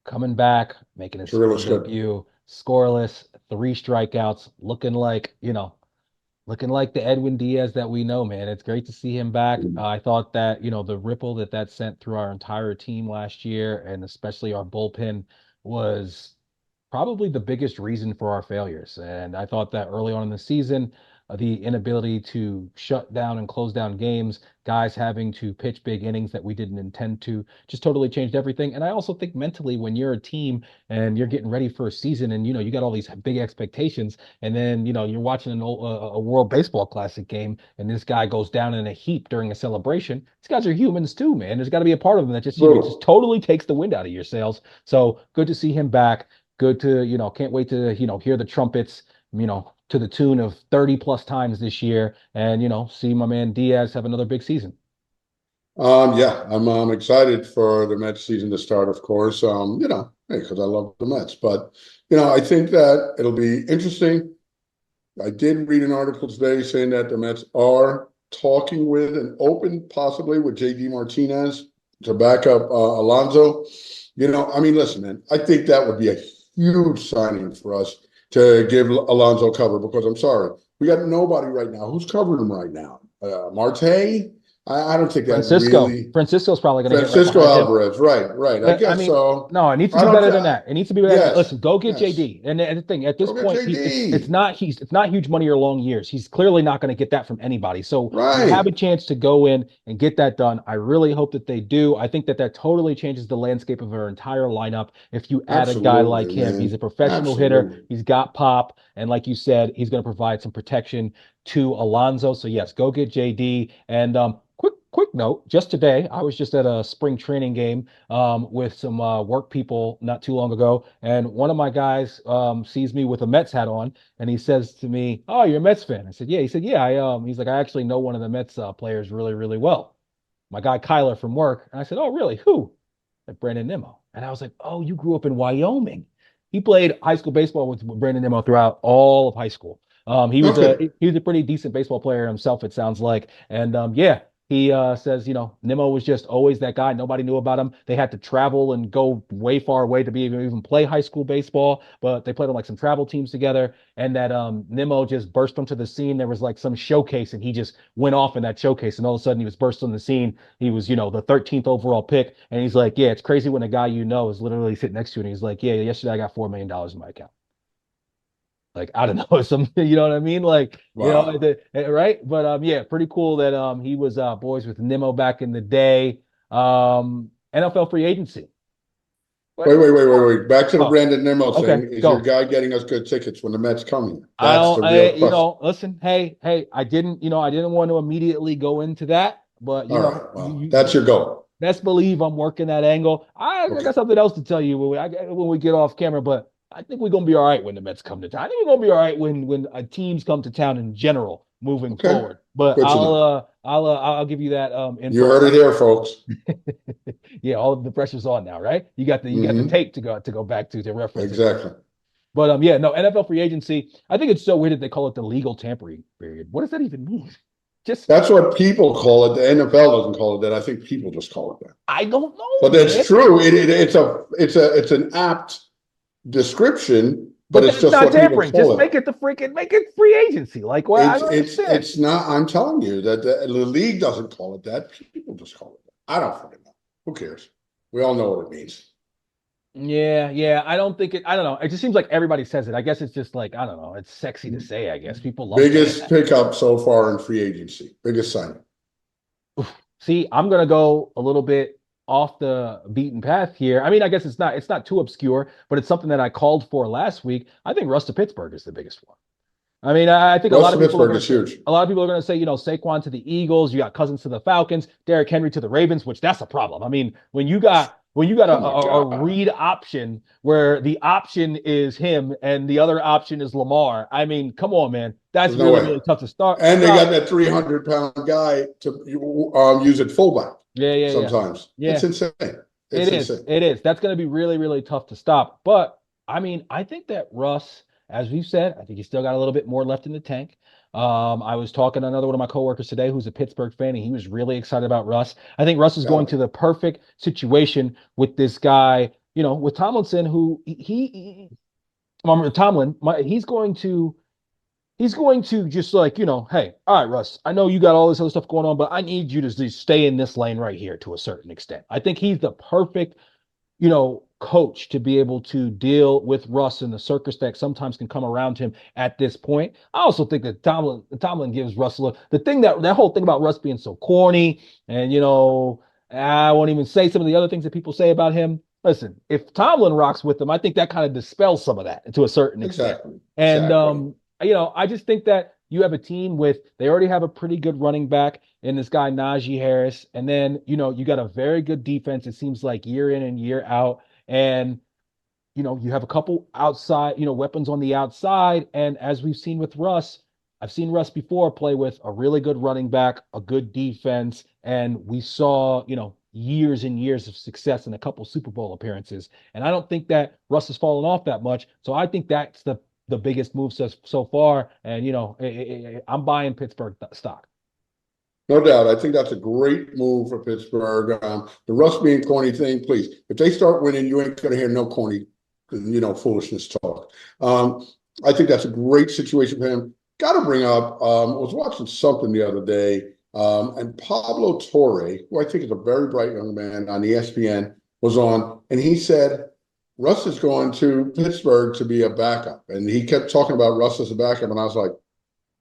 [SPEAKER 1] coming back, making his
[SPEAKER 2] Sure
[SPEAKER 1] spring
[SPEAKER 2] looks good.
[SPEAKER 1] debut, scoreless, 3 strikeouts, looking like the Edwin Diaz that we know, man. It's great to see him back. I thought that, the ripple that sent through our entire team last year, and especially our bullpen, was probably the biggest reason for our failures. And I thought that early on in the season, the inability to shut down and close down games, guys having to pitch big innings that we didn't intend to, just totally changed everything. And I also think mentally, when you're a team and you're getting ready for a season and, you got all these big expectations, and then, you're watching a World Baseball Classic game and this guy goes down in a heap during a celebration. These guys are humans too, man. There's got to be a part of them that just
[SPEAKER 2] Brutal.
[SPEAKER 1] totally takes the wind out of your sails. So good to see him back. Good to, can't wait to, hear the trumpets, to the tune of 30 plus times this year, and, see my man Diaz have another big season.
[SPEAKER 2] Yeah, I'm excited for the Mets season to start, of course. Hey, because I love the Mets. But, I think that it'll be interesting. I did read an article today saying that the Mets are talking with and open possibly with JD Martinez to back up Alonso. I mean, listen, man, I think that would be a huge signing for us to give Alonso cover because I'm sorry, we got nobody right now. Who's covering him right now? Marte? I don't think that really.
[SPEAKER 1] Francisco's probably going to hit right
[SPEAKER 2] Francisco
[SPEAKER 1] behind him.
[SPEAKER 2] Alvarez, right. I
[SPEAKER 1] I
[SPEAKER 2] guess
[SPEAKER 1] mean,
[SPEAKER 2] so.
[SPEAKER 1] no, it needs to
[SPEAKER 2] I
[SPEAKER 1] be
[SPEAKER 2] don't.
[SPEAKER 1] better than that. It needs to be better than that.
[SPEAKER 2] Yes,
[SPEAKER 1] Listen, go get
[SPEAKER 2] yes.
[SPEAKER 1] JD. And the thing, at this
[SPEAKER 2] Go get
[SPEAKER 1] point,
[SPEAKER 2] JD.
[SPEAKER 1] it's not huge money or long years. He's clearly not going to get that from anybody. So you have a
[SPEAKER 2] Right.
[SPEAKER 1] chance to go in and get that done. I really hope that they do. I think that totally changes the landscape of our entire lineup. If you add a guy like
[SPEAKER 2] Absolutely,
[SPEAKER 1] him, he's a
[SPEAKER 2] man.
[SPEAKER 1] professional hitter.
[SPEAKER 2] Absolutely.
[SPEAKER 1] He's got pop, and like you said, he's going to provide some protection to Alonso. So yes, go get JD. And quick note, just today, I was just at a spring training game with some work people not too long ago, and one of my guys sees me with a Mets hat on, and he says to me, "Oh, you're a Mets fan?" I said, "Yeah." He said, "Yeah." He's like, "I actually know one of the Mets players really, really well. My guy Kyler from work." And I said, "Oh, really? Who?" Like Brandon Nimmo. And I was like, "Oh, you grew up in Wyoming." He played high school baseball with Brandon Nimmo throughout all of high school.
[SPEAKER 2] Okay.
[SPEAKER 1] He was a pretty decent baseball player himself, it sounds like. And yeah, he says, Nimmo was just always that guy. Nobody knew about him. They had to travel and go way far away to be even play high school baseball, but they played on like some travel teams together. And that Nimmo just burst onto the scene. There was like some showcase, and he just went off in that showcase. And all of a sudden, he was burst on the scene. He was, the 13th overall pick. And he's like, "Yeah, it's crazy when a guy is literally sitting next to you." And he's like, "Yeah, yesterday I got $4 million in my account." Like, I don't know, something, you know what I mean? Like,
[SPEAKER 2] Wow.
[SPEAKER 1] right? But yeah, pretty cool that he was boys with Nimmo back in the day. NFL free agency. What?
[SPEAKER 2] Wait. Back to the
[SPEAKER 1] Oh,
[SPEAKER 2] Brandon Nimmo
[SPEAKER 1] okay,
[SPEAKER 2] thing. Is your
[SPEAKER 1] go.
[SPEAKER 2] guy getting us good tickets when the Mets come here?
[SPEAKER 1] I
[SPEAKER 2] That's
[SPEAKER 1] don't,
[SPEAKER 2] the real question.
[SPEAKER 1] listen, hey, I didn't want to immediately go into that, but
[SPEAKER 2] All right. Well,
[SPEAKER 1] you
[SPEAKER 2] that's your goal.
[SPEAKER 1] best believe I'm working that angle. I
[SPEAKER 2] Okay.
[SPEAKER 1] got something else to tell you when we get off camera, but I think we're gonna be all right when the Mets come to town. I think we're gonna be all right when teams come to town in general moving
[SPEAKER 2] Okay.
[SPEAKER 1] forward. But
[SPEAKER 2] Good to know.
[SPEAKER 1] I'll give you that
[SPEAKER 2] You
[SPEAKER 1] info.
[SPEAKER 2] heard it here, folks.
[SPEAKER 1] Yeah, all of the pressure's on now, right? You got the
[SPEAKER 2] Hmm.
[SPEAKER 1] tape to go back to reference it.
[SPEAKER 2] Exactly.
[SPEAKER 1] But yeah, no, NFL free agency. I think it's so weird that they call it the legal tampering period. What does that even mean? Just
[SPEAKER 2] That's what people call it. The NFL doesn't call it that. I think people just call it that.
[SPEAKER 1] I don't
[SPEAKER 2] But
[SPEAKER 1] know,
[SPEAKER 2] that's
[SPEAKER 1] man.
[SPEAKER 2] true. It's an apt description, but
[SPEAKER 1] But
[SPEAKER 2] it's
[SPEAKER 1] that's
[SPEAKER 2] just
[SPEAKER 1] not
[SPEAKER 2] what people
[SPEAKER 1] tampering. Just
[SPEAKER 2] call it.
[SPEAKER 1] make it free agency. Like, what? I don't understand.
[SPEAKER 2] It's not. I'm telling you that the league doesn't call it that. People just call it that. I don't fucking know. Who cares? We all know what it means.
[SPEAKER 1] Yeah. I don't think it. I don't know. It just seems like everybody says it. I guess it's just like I don't know. It's sexy to say. I guess people love saying
[SPEAKER 2] Biggest
[SPEAKER 1] that.
[SPEAKER 2] pickup so far in free agency. Biggest signing.
[SPEAKER 1] See, I'm gonna go a little bit off the beaten path here. I mean, I guess it's not too obscure, but it's something that I called for last week. I think Russ to Pittsburgh is the biggest one. I mean, I think a
[SPEAKER 2] Russ
[SPEAKER 1] lot
[SPEAKER 2] to
[SPEAKER 1] of people are
[SPEAKER 2] Pittsburgh
[SPEAKER 1] going to
[SPEAKER 2] is
[SPEAKER 1] say
[SPEAKER 2] huge.
[SPEAKER 1] a lot of people are going to say, Saquon to the Eagles, you got Cousins to the Falcons, Derrick Henry to the Ravens, which that's a problem. I mean, when you got
[SPEAKER 2] Oh my
[SPEAKER 1] a
[SPEAKER 2] God.
[SPEAKER 1] read option where the option is him and the other option is Lamar. I mean, come on, man, that's
[SPEAKER 2] There's no
[SPEAKER 1] really
[SPEAKER 2] way.
[SPEAKER 1] really tough to start
[SPEAKER 2] And they got
[SPEAKER 1] stop.
[SPEAKER 2] that 300-pound guy to use at fullback
[SPEAKER 1] Yeah.
[SPEAKER 2] sometimes.
[SPEAKER 1] Yeah,
[SPEAKER 2] It's insane.
[SPEAKER 1] it
[SPEAKER 2] It's
[SPEAKER 1] is.
[SPEAKER 2] insane.
[SPEAKER 1] It is. That's going to be really, really tough to stop. But I mean, I think that Russ, as we've said, I think he's still got a little bit more left in the tank. I was talking to another one of my coworkers today who's a Pittsburgh fan, and he was really excited about Russ. I think Russ is going
[SPEAKER 2] Gotta
[SPEAKER 1] to
[SPEAKER 2] be.
[SPEAKER 1] the perfect situation with this guy, with Tomlinson, who Tomlin, he's going to just like, hey, all right, Russ, I know you got all this other stuff going on, but I need you to just stay in this lane right here to a certain extent. I think he's the perfect coach to be able to deal with Russ and the circus that sometimes can come around him at this point. I also think that Tomlin gives Russ the thing that whole thing about Russ being so corny and I won't even say some of the other things that people say about him. Listen, if Tomlin rocks with him, I think that kind of dispels some of that to a certain extent.
[SPEAKER 2] Exactly.
[SPEAKER 1] And
[SPEAKER 2] Exactly.
[SPEAKER 1] I just think that you have a team they already have a pretty good running back in this guy Najee Harris, and then you got a very good defense. It seems like year in and year out, and you have a couple outside weapons on the outside. And as we've seen with Russ, I've seen Russ before play with a really good running back, a good defense, and we saw years and years of success in a couple Super Bowl appearances. And I don't think that Russ has fallen off that much. So I think that's the biggest move so far. And I'm buying Pittsburgh stock.
[SPEAKER 2] No doubt. I think that's a great move for Pittsburgh. The Russ being corny thing, please. If they start winning, you ain't going to hear no corny, foolishness talk. I think that's a great situation for him. Got to bring up, I was watching something the other day, and Pablo Torre, who I think is a very bright young man on ESPN, was on, and he said, Russ is going to Pittsburgh to be a backup. And he kept talking about Russ as a backup, and I was like,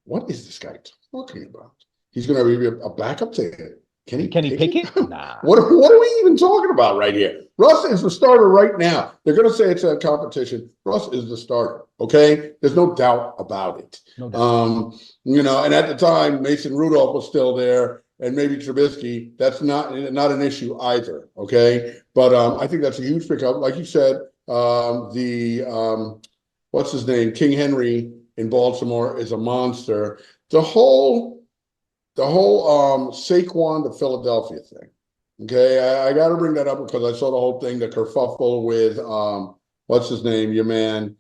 [SPEAKER 2] what is this guy talking about? He's going to be a backup to him. Kenny
[SPEAKER 1] Kenny
[SPEAKER 2] Pickett?
[SPEAKER 1] Pickett? Nah.
[SPEAKER 2] What are we even talking about right here? Russ is the starter right now. They're going to say it's a competition. Russ is the starter. Okay, there's no doubt about it.
[SPEAKER 1] No doubt.
[SPEAKER 2] And at the time, Mason Rudolph was still there, and maybe Trubisky. That's not an issue either. Okay, but I think that's a huge pickup. Like you said, what's his name? King Henry in Baltimore is a monster. The whole Saquon to Philadelphia thing. Okay, I got to bring that up because I saw the whole thing, the kerfuffle with what's his name, your man,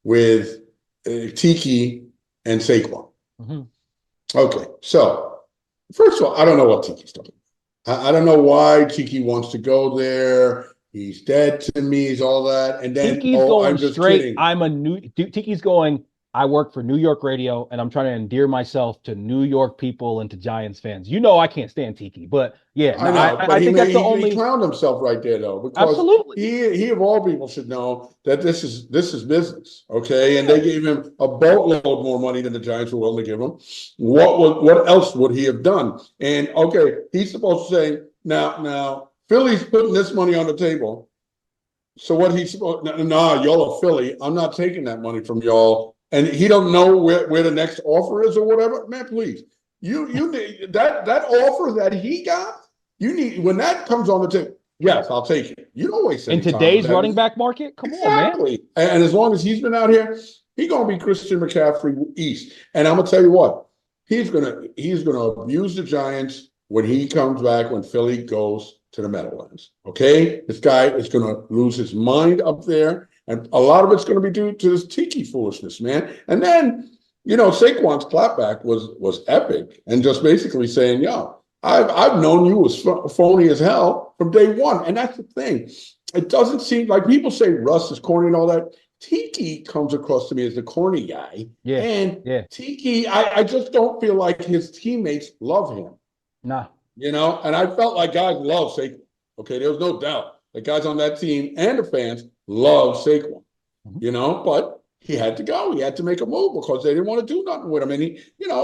[SPEAKER 2] with Tiki and Saquon.
[SPEAKER 1] Mm-hmm.
[SPEAKER 2] Okay, so first of all, I don't know what Tiki's doing. I don't know why Tiki wants to go there. He's dead to me. He's all that, and then
[SPEAKER 1] Tiki's going
[SPEAKER 2] I'm just
[SPEAKER 1] straight.
[SPEAKER 2] kidding.
[SPEAKER 1] Tiki's going. I work for New York radio and I'm trying to endear myself to New York people and to Giants fans. You know I can't stand Tiki, but yeah, no,
[SPEAKER 2] I know, but
[SPEAKER 1] I think that's the
[SPEAKER 2] he
[SPEAKER 1] only
[SPEAKER 2] clowned himself right there though, because
[SPEAKER 1] absolutely.
[SPEAKER 2] he of all people should know that this is business, okay? And they
[SPEAKER 1] Yeah.
[SPEAKER 2] gave him a boatload more money than the Giants were willing to give him. What else would he have done? And okay, he's supposed to say now Philly's putting this money on the table. So what he's supposed? Nah, y'all are Philly. I'm not taking that money from y'all. And he don't know where the next offer is or whatever. Man, please, you need that offer that he got. You need when that comes on the table. Yes, I'll take it. You don't waste
[SPEAKER 1] In
[SPEAKER 2] any time with
[SPEAKER 1] today's
[SPEAKER 2] that.
[SPEAKER 1] running back market, come on, man.
[SPEAKER 2] Exactly. And as long as he's been out here, he's gonna be Christian McCaffrey East. And I'm gonna tell you what, he's gonna abuse the Giants when he comes back when Philly goes to the Meadowlands. Okay, this guy is gonna lose his mind up there, and a lot of it's gonna be due to this tiki foolishness, man. And then Saquon's clapback was epic, and just basically saying, "Yo, I've known you was phony as hell from day one," and that's the thing. It doesn't seem like people say Russ is corny and all that. Tiki comes across to me as the corny guy,
[SPEAKER 1] Yeah,
[SPEAKER 2] and
[SPEAKER 1] yeah.
[SPEAKER 2] Tiki, I just don't feel like his teammates love him.
[SPEAKER 1] Nah.
[SPEAKER 2] And I felt like guys love Saquon. Okay, there was no doubt the guys on that team and the fans love Saquon.
[SPEAKER 1] Mhm.
[SPEAKER 2] But he had to go. He had to make a move because they didn't want to do nothing with him. And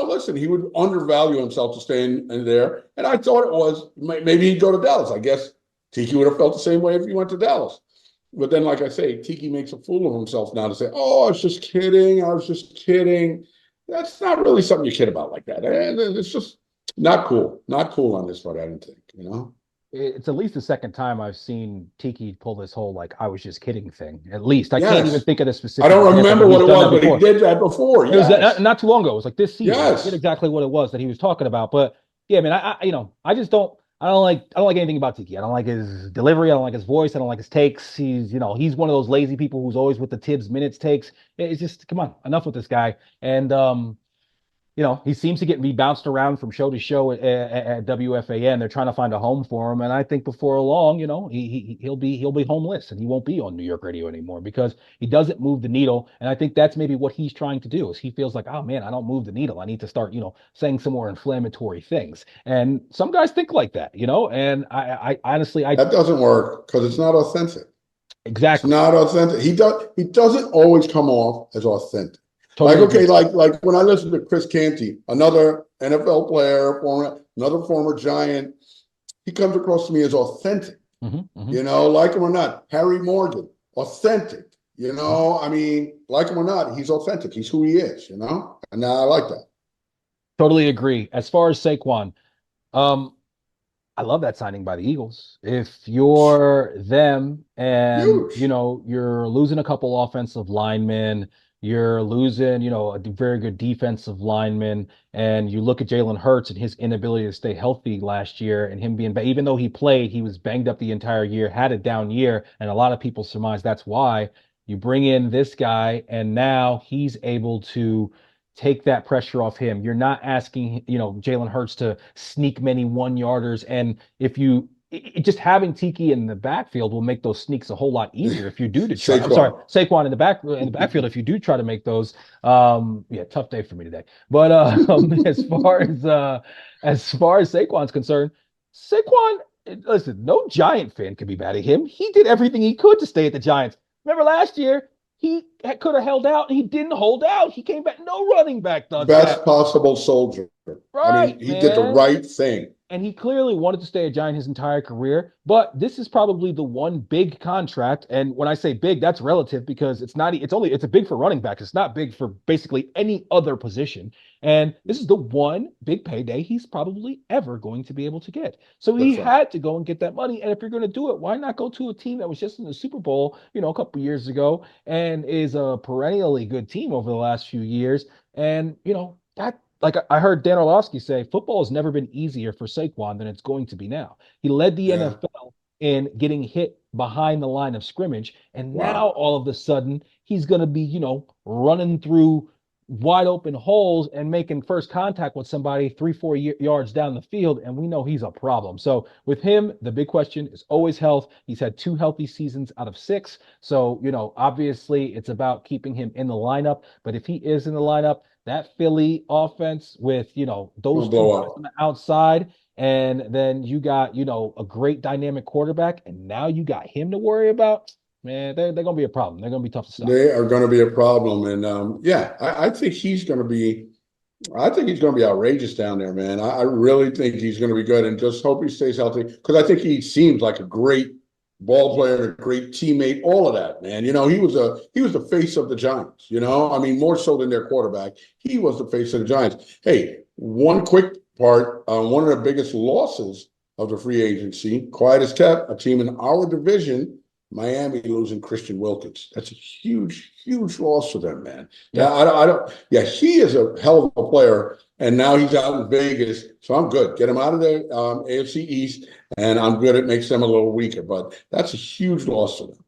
[SPEAKER 2] listen, he would undervalue himself to stay in there. And I thought it was maybe he'd go to Dallas. I guess Tiki would have felt the same way if he went to Dallas. But then, like I say, Tiki makes a fool of himself now to say, "Oh, I was just kidding. I was just kidding." That's not really something you kid about like that. And it's just not cool. Not cool on this part, I didn't think.
[SPEAKER 1] It's at least the second time I've seen Tiki pull this whole like I was just kidding thing. At least I can't even
[SPEAKER 2] Yes.
[SPEAKER 1] think of the
[SPEAKER 2] I
[SPEAKER 1] specific
[SPEAKER 2] don't
[SPEAKER 1] example,
[SPEAKER 2] remember
[SPEAKER 1] but
[SPEAKER 2] what
[SPEAKER 1] he's
[SPEAKER 2] it
[SPEAKER 1] done that
[SPEAKER 2] was, but he
[SPEAKER 1] before.
[SPEAKER 2] did that before.
[SPEAKER 1] It was
[SPEAKER 2] Yes.
[SPEAKER 1] not too long ago. It was like this season. I forget
[SPEAKER 2] Yes.
[SPEAKER 1] exactly what it was that he was talking about, but yeah, man, I just don't. I don't like anything about Tiki. I don't like his delivery. I don't like his voice. I don't like his takes. He's one of those lazy people who's always with the Tibbs minutes takes. It's just come on, enough with this guy. And he seems to get be bounced around from show to show at WFAN. They're trying to find a home for him, and I think before long, he'll be homeless and he won't be on New York radio anymore because he doesn't move the needle. And I think that's maybe what he's trying to do is he feels like, oh man, I don't move the needle. I need to start, saying some more inflammatory things. And some guys think like that, And I honestly,
[SPEAKER 2] That doesn't work because it's not authentic. It's
[SPEAKER 1] exactly,
[SPEAKER 2] not authentic. He doesn't always come off as authentic. Like,
[SPEAKER 1] totally
[SPEAKER 2] okay,
[SPEAKER 1] agree.
[SPEAKER 2] like when I listen to Chris Canty, another NFL player, another former Giant, he comes across to me as authentic.
[SPEAKER 1] Hmm, hmm,
[SPEAKER 2] Like him or not. Harry Morgan, authentic.
[SPEAKER 1] hmm.
[SPEAKER 2] I mean, like him or not, he's authentic. He's who he is. And I like that.
[SPEAKER 1] Totally agree. As far as Saquon, um, I love that signing by the Eagles. If you're them and
[SPEAKER 2] Huge.
[SPEAKER 1] you're losing a couple offensive linemen, you're losing, a very good defensive lineman, and you look at Jalen Hurts and his inability to stay healthy last year and him being, even though he played, he was banged up the entire year, had a down year, and a lot of people surmise that's why you bring in this guy and now he's able to take that pressure off him. You're not asking, Jalen Hurts to sneak many 1 yarders. And if you just having Tiki in the backfield will make those sneaks a whole lot easier if you do to try. I'm sorry,
[SPEAKER 2] Saquon.
[SPEAKER 1] Saquon in the backfield if you do try to make those. Yeah, tough day for me today. But as far as Saquon's concerned, Saquon, listen, no Giant fan could be mad at him. He did everything he could to stay at the Giants. Remember last year, he could have held out. He didn't hold out. He came back. No running back does that.
[SPEAKER 2] Best possible soldier. I mean,
[SPEAKER 1] Right,
[SPEAKER 2] he did the
[SPEAKER 1] man.
[SPEAKER 2] right thing.
[SPEAKER 1] And he clearly wanted to stay a Giant his entire career. But this is probably the one big contract. And when I say big, that's relative because it's a big for running backs. It's not big for basically any other position. And this is the one big payday he's probably ever going to be able to get. So he
[SPEAKER 2] That's right.
[SPEAKER 1] had to go and get that money. And if you're going to do it, why not go to a team that was just in the Super Bowl, a couple years ago and is a perennially good team over the last few years? And, that like I heard Dan Orlovsky say, football has never been easier for Saquon than it's going to be now. He led the
[SPEAKER 2] Yeah.
[SPEAKER 1] NFL in getting hit behind the line of scrimmage, and now
[SPEAKER 2] Wow.
[SPEAKER 1] all of a sudden he's going to be, running through wide open holes and making first contact with somebody 3, 4 yards down the field, and we know he's a problem. So with him, the big question is always health. He's had 2 healthy seasons out of 6. So, obviously it's about keeping him in the lineup. But if he is in the lineup, that Philly offense with, those two
[SPEAKER 2] blow
[SPEAKER 1] guys on
[SPEAKER 2] up.
[SPEAKER 1] the outside, and then you got, a great dynamic quarterback, and now you got him to worry about. Man, they're going to be a problem. They're going to be tough to stop.
[SPEAKER 2] They are going to be a problem. And yeah, I think he's going to be. I think he's going to be outrageous down there, man. I really think he's going to be good, and just hope he stays healthy because I think he seems like a great ball player, a great teammate, all of that, man. He was the face of the Giants. I mean, more so than their quarterback, he was the face of the Giants. Hey, one quick part, one of the biggest losses of the free agency, quiet as kept, a team in our division. Miami losing Christian Wilkins. That's a huge, huge loss for them, man.
[SPEAKER 1] Yeah.
[SPEAKER 2] I don't. Yeah, he is a hell of a player, and now he's out in Vegas, so I'm good. Get him out of the AFC East, and I'm good. It makes them a little weaker, but that's a huge loss for them.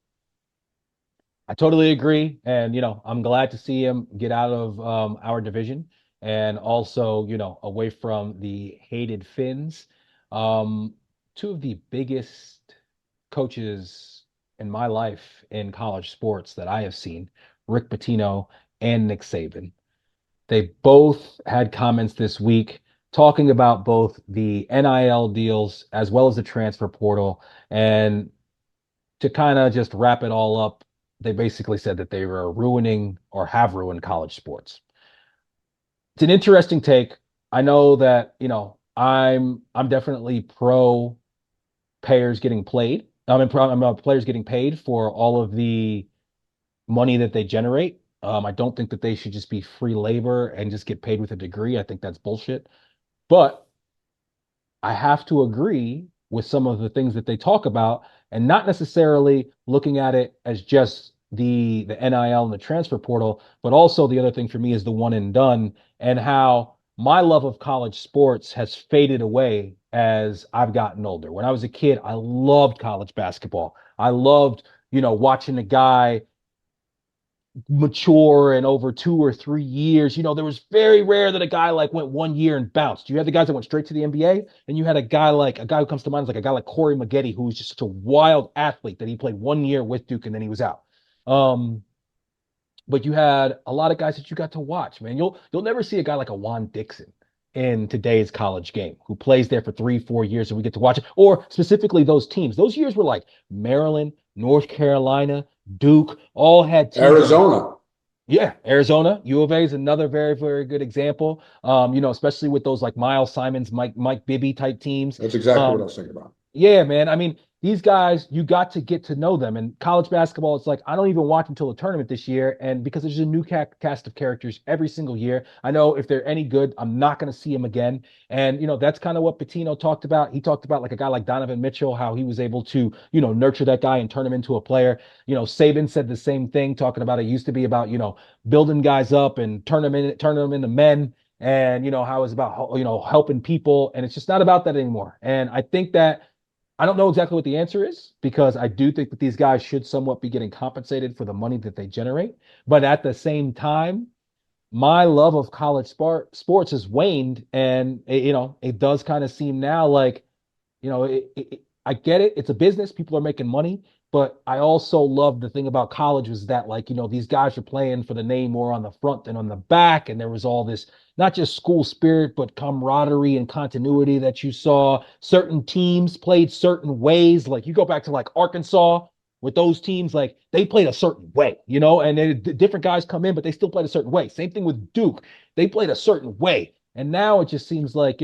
[SPEAKER 1] I totally agree. And, I'm glad to see him get out of our division and also, away from the hated Finns. Two of the biggest coaches in my life in college sports that I have seen, Rick Pitino and Nick Saban. They both had comments this week talking about both the NIL deals as well as the transfer portal. And to kind of just wrap it all up, they basically said that they were ruining or have ruined college sports. It's an interesting take. I know that, I'm definitely pro players getting played. I'm players getting paid for all of the money that they generate. I don't think that they should just be free labor and just get paid with a degree. I think that's bullshit. But I have to agree with some of the things that they talk about and not necessarily looking at it as just the NIL and the transfer portal, but also the other thing for me is the one and done and how my love of college sports has faded away as I've gotten older. When I was a kid, I loved college basketball. I loved, watching a guy mature and over 2 or 3 years. There was very rare that a guy like went 1 year and bounced. You had the guys that went straight to the NBA, and you had a guy who comes to mind is like a guy like Corey Maggette, who was just such a wild athlete that he played 1 year with Duke and then he was out. But you had a lot of guys that you got to watch, man. You'll never see a guy like a Juan Dixon in today's college game who plays there for 3, 4 years and we get to watch it. Or specifically those teams. Those years were like Maryland, North Carolina, Duke, all had teams.
[SPEAKER 2] Arizona.
[SPEAKER 1] Yeah, Arizona, U of A is another very, very good example. Especially with those like Miles Simons, Mike Bibby type teams.
[SPEAKER 2] That's exactly what I was thinking about.
[SPEAKER 1] Yeah, man. I mean, these guys, you got to get to know them. And college basketball, it's like, I don't even watch until the tournament this year. And because there's a new cast of characters every single year, I know if they're any good, I'm not going to see them again. And, that's kind of what Pitino talked about. He talked about like a guy like Donovan Mitchell, how he was able to, nurture that guy and turn him into a player. Saban said the same thing, talking about it used to be about, building guys up and turn them into men. And, how it's about, helping people. And it's just not about that anymore. And I think that I don't know exactly what the answer is because I do think that these guys should somewhat be getting compensated for the money that they generate. But at the same time, my love of college sports has waned. And, it does kind of seem now like, I get it. It's a business. People are making money. But I also love the thing about college was that, like, these guys are playing for the name more on the front than on the back. And there was all this, not just school spirit, but camaraderie and continuity that you saw. Certain teams played certain ways. Like, you go back to like Arkansas with those teams, like they played a certain way, and different guys come in, but they still played a certain way. Same thing with Duke. They played a certain way. And now it just seems like,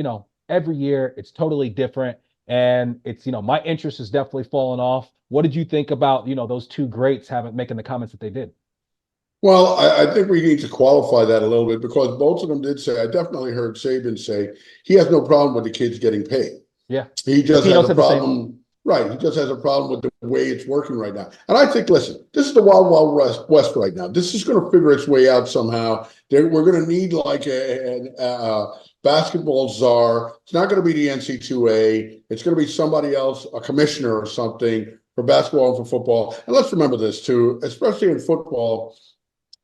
[SPEAKER 1] every year it's totally different. And it's, my interest has definitely fallen off. What did you think about, those two greats making the comments that they did?
[SPEAKER 2] Well, I think we need to qualify that a little bit because both of them did say, I definitely heard Saban say he has no problem with the kids getting paid.
[SPEAKER 1] Yeah.
[SPEAKER 2] He just
[SPEAKER 1] Pitino
[SPEAKER 2] has a
[SPEAKER 1] said the same.
[SPEAKER 2] problem. Right. He just has a problem with the way it's working right now. And I think, listen, this is the wild, wild west right now. This is going to figure its way out somehow. We're going to need like a basketball czar. It's not going to be the NC2A. It's going to be somebody else, a commissioner or something for basketball and for football. And let's remember this too, especially in football.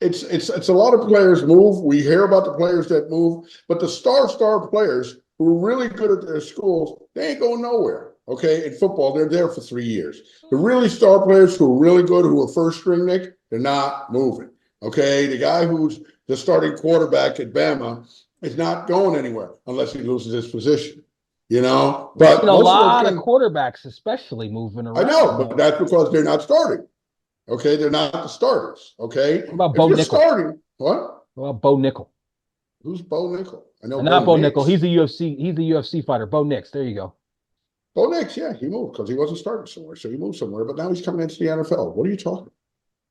[SPEAKER 2] it's a lot of players move. We hear about the players that move, but the star players who are really good at their schools, they ain't going nowhere. Okay, in football, they're there for 3 years. The really star players who are really good, who are first string, Nick, they're not moving. Okay, the guy who's the starting quarterback at Bama is not going anywhere unless he loses his position.
[SPEAKER 1] We've seen
[SPEAKER 2] But
[SPEAKER 1] a
[SPEAKER 2] most of those
[SPEAKER 1] lot of
[SPEAKER 2] guys,
[SPEAKER 1] quarterbacks, especially moving
[SPEAKER 2] I
[SPEAKER 1] around,
[SPEAKER 2] know, but
[SPEAKER 1] though.
[SPEAKER 2] that's because they're not starting. Okay, they're not the starters. Okay,
[SPEAKER 1] What about
[SPEAKER 2] if
[SPEAKER 1] Bo
[SPEAKER 2] you're
[SPEAKER 1] Nickel?
[SPEAKER 2] starting, what?
[SPEAKER 1] What about Bo Nickel?
[SPEAKER 2] Who's Bo Nickel? I know
[SPEAKER 1] Not
[SPEAKER 2] Bo
[SPEAKER 1] Bo Nickel.
[SPEAKER 2] Nix.
[SPEAKER 1] He's a UFC. He's a UFC fighter. Bo Nix. There you go.
[SPEAKER 2] Bo Nix, yeah, he moved because he wasn't starting somewhere, so he moved somewhere. But now he's coming into the NFL. What are you talking about?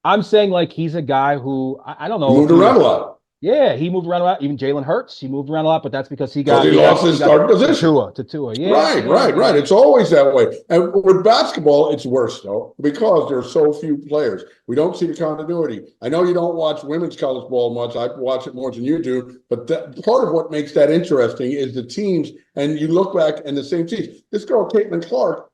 [SPEAKER 1] I'm saying like he's a guy who I don't
[SPEAKER 2] He
[SPEAKER 1] know if
[SPEAKER 2] moved
[SPEAKER 1] he
[SPEAKER 2] around
[SPEAKER 1] was.
[SPEAKER 2] a lot
[SPEAKER 1] Yeah, he moved around a lot. Even Jalen Hurts, he moved around a lot, but that's because he
[SPEAKER 2] because
[SPEAKER 1] got
[SPEAKER 2] he
[SPEAKER 1] he got
[SPEAKER 2] lost his
[SPEAKER 1] he got
[SPEAKER 2] starting
[SPEAKER 1] to
[SPEAKER 2] position.
[SPEAKER 1] Tua to Tua. Yeah,
[SPEAKER 2] Right,
[SPEAKER 1] yeah,
[SPEAKER 2] right, right.
[SPEAKER 1] yeah.
[SPEAKER 2] It's always that way. And with basketball, it's worse though, because there are so few players. We don't see the continuity. I know you don't watch women's college ball much. I watch it more than you do. But part of what makes that interesting is the teams. And you look back and the same teams. This girl, Caitlin Clark,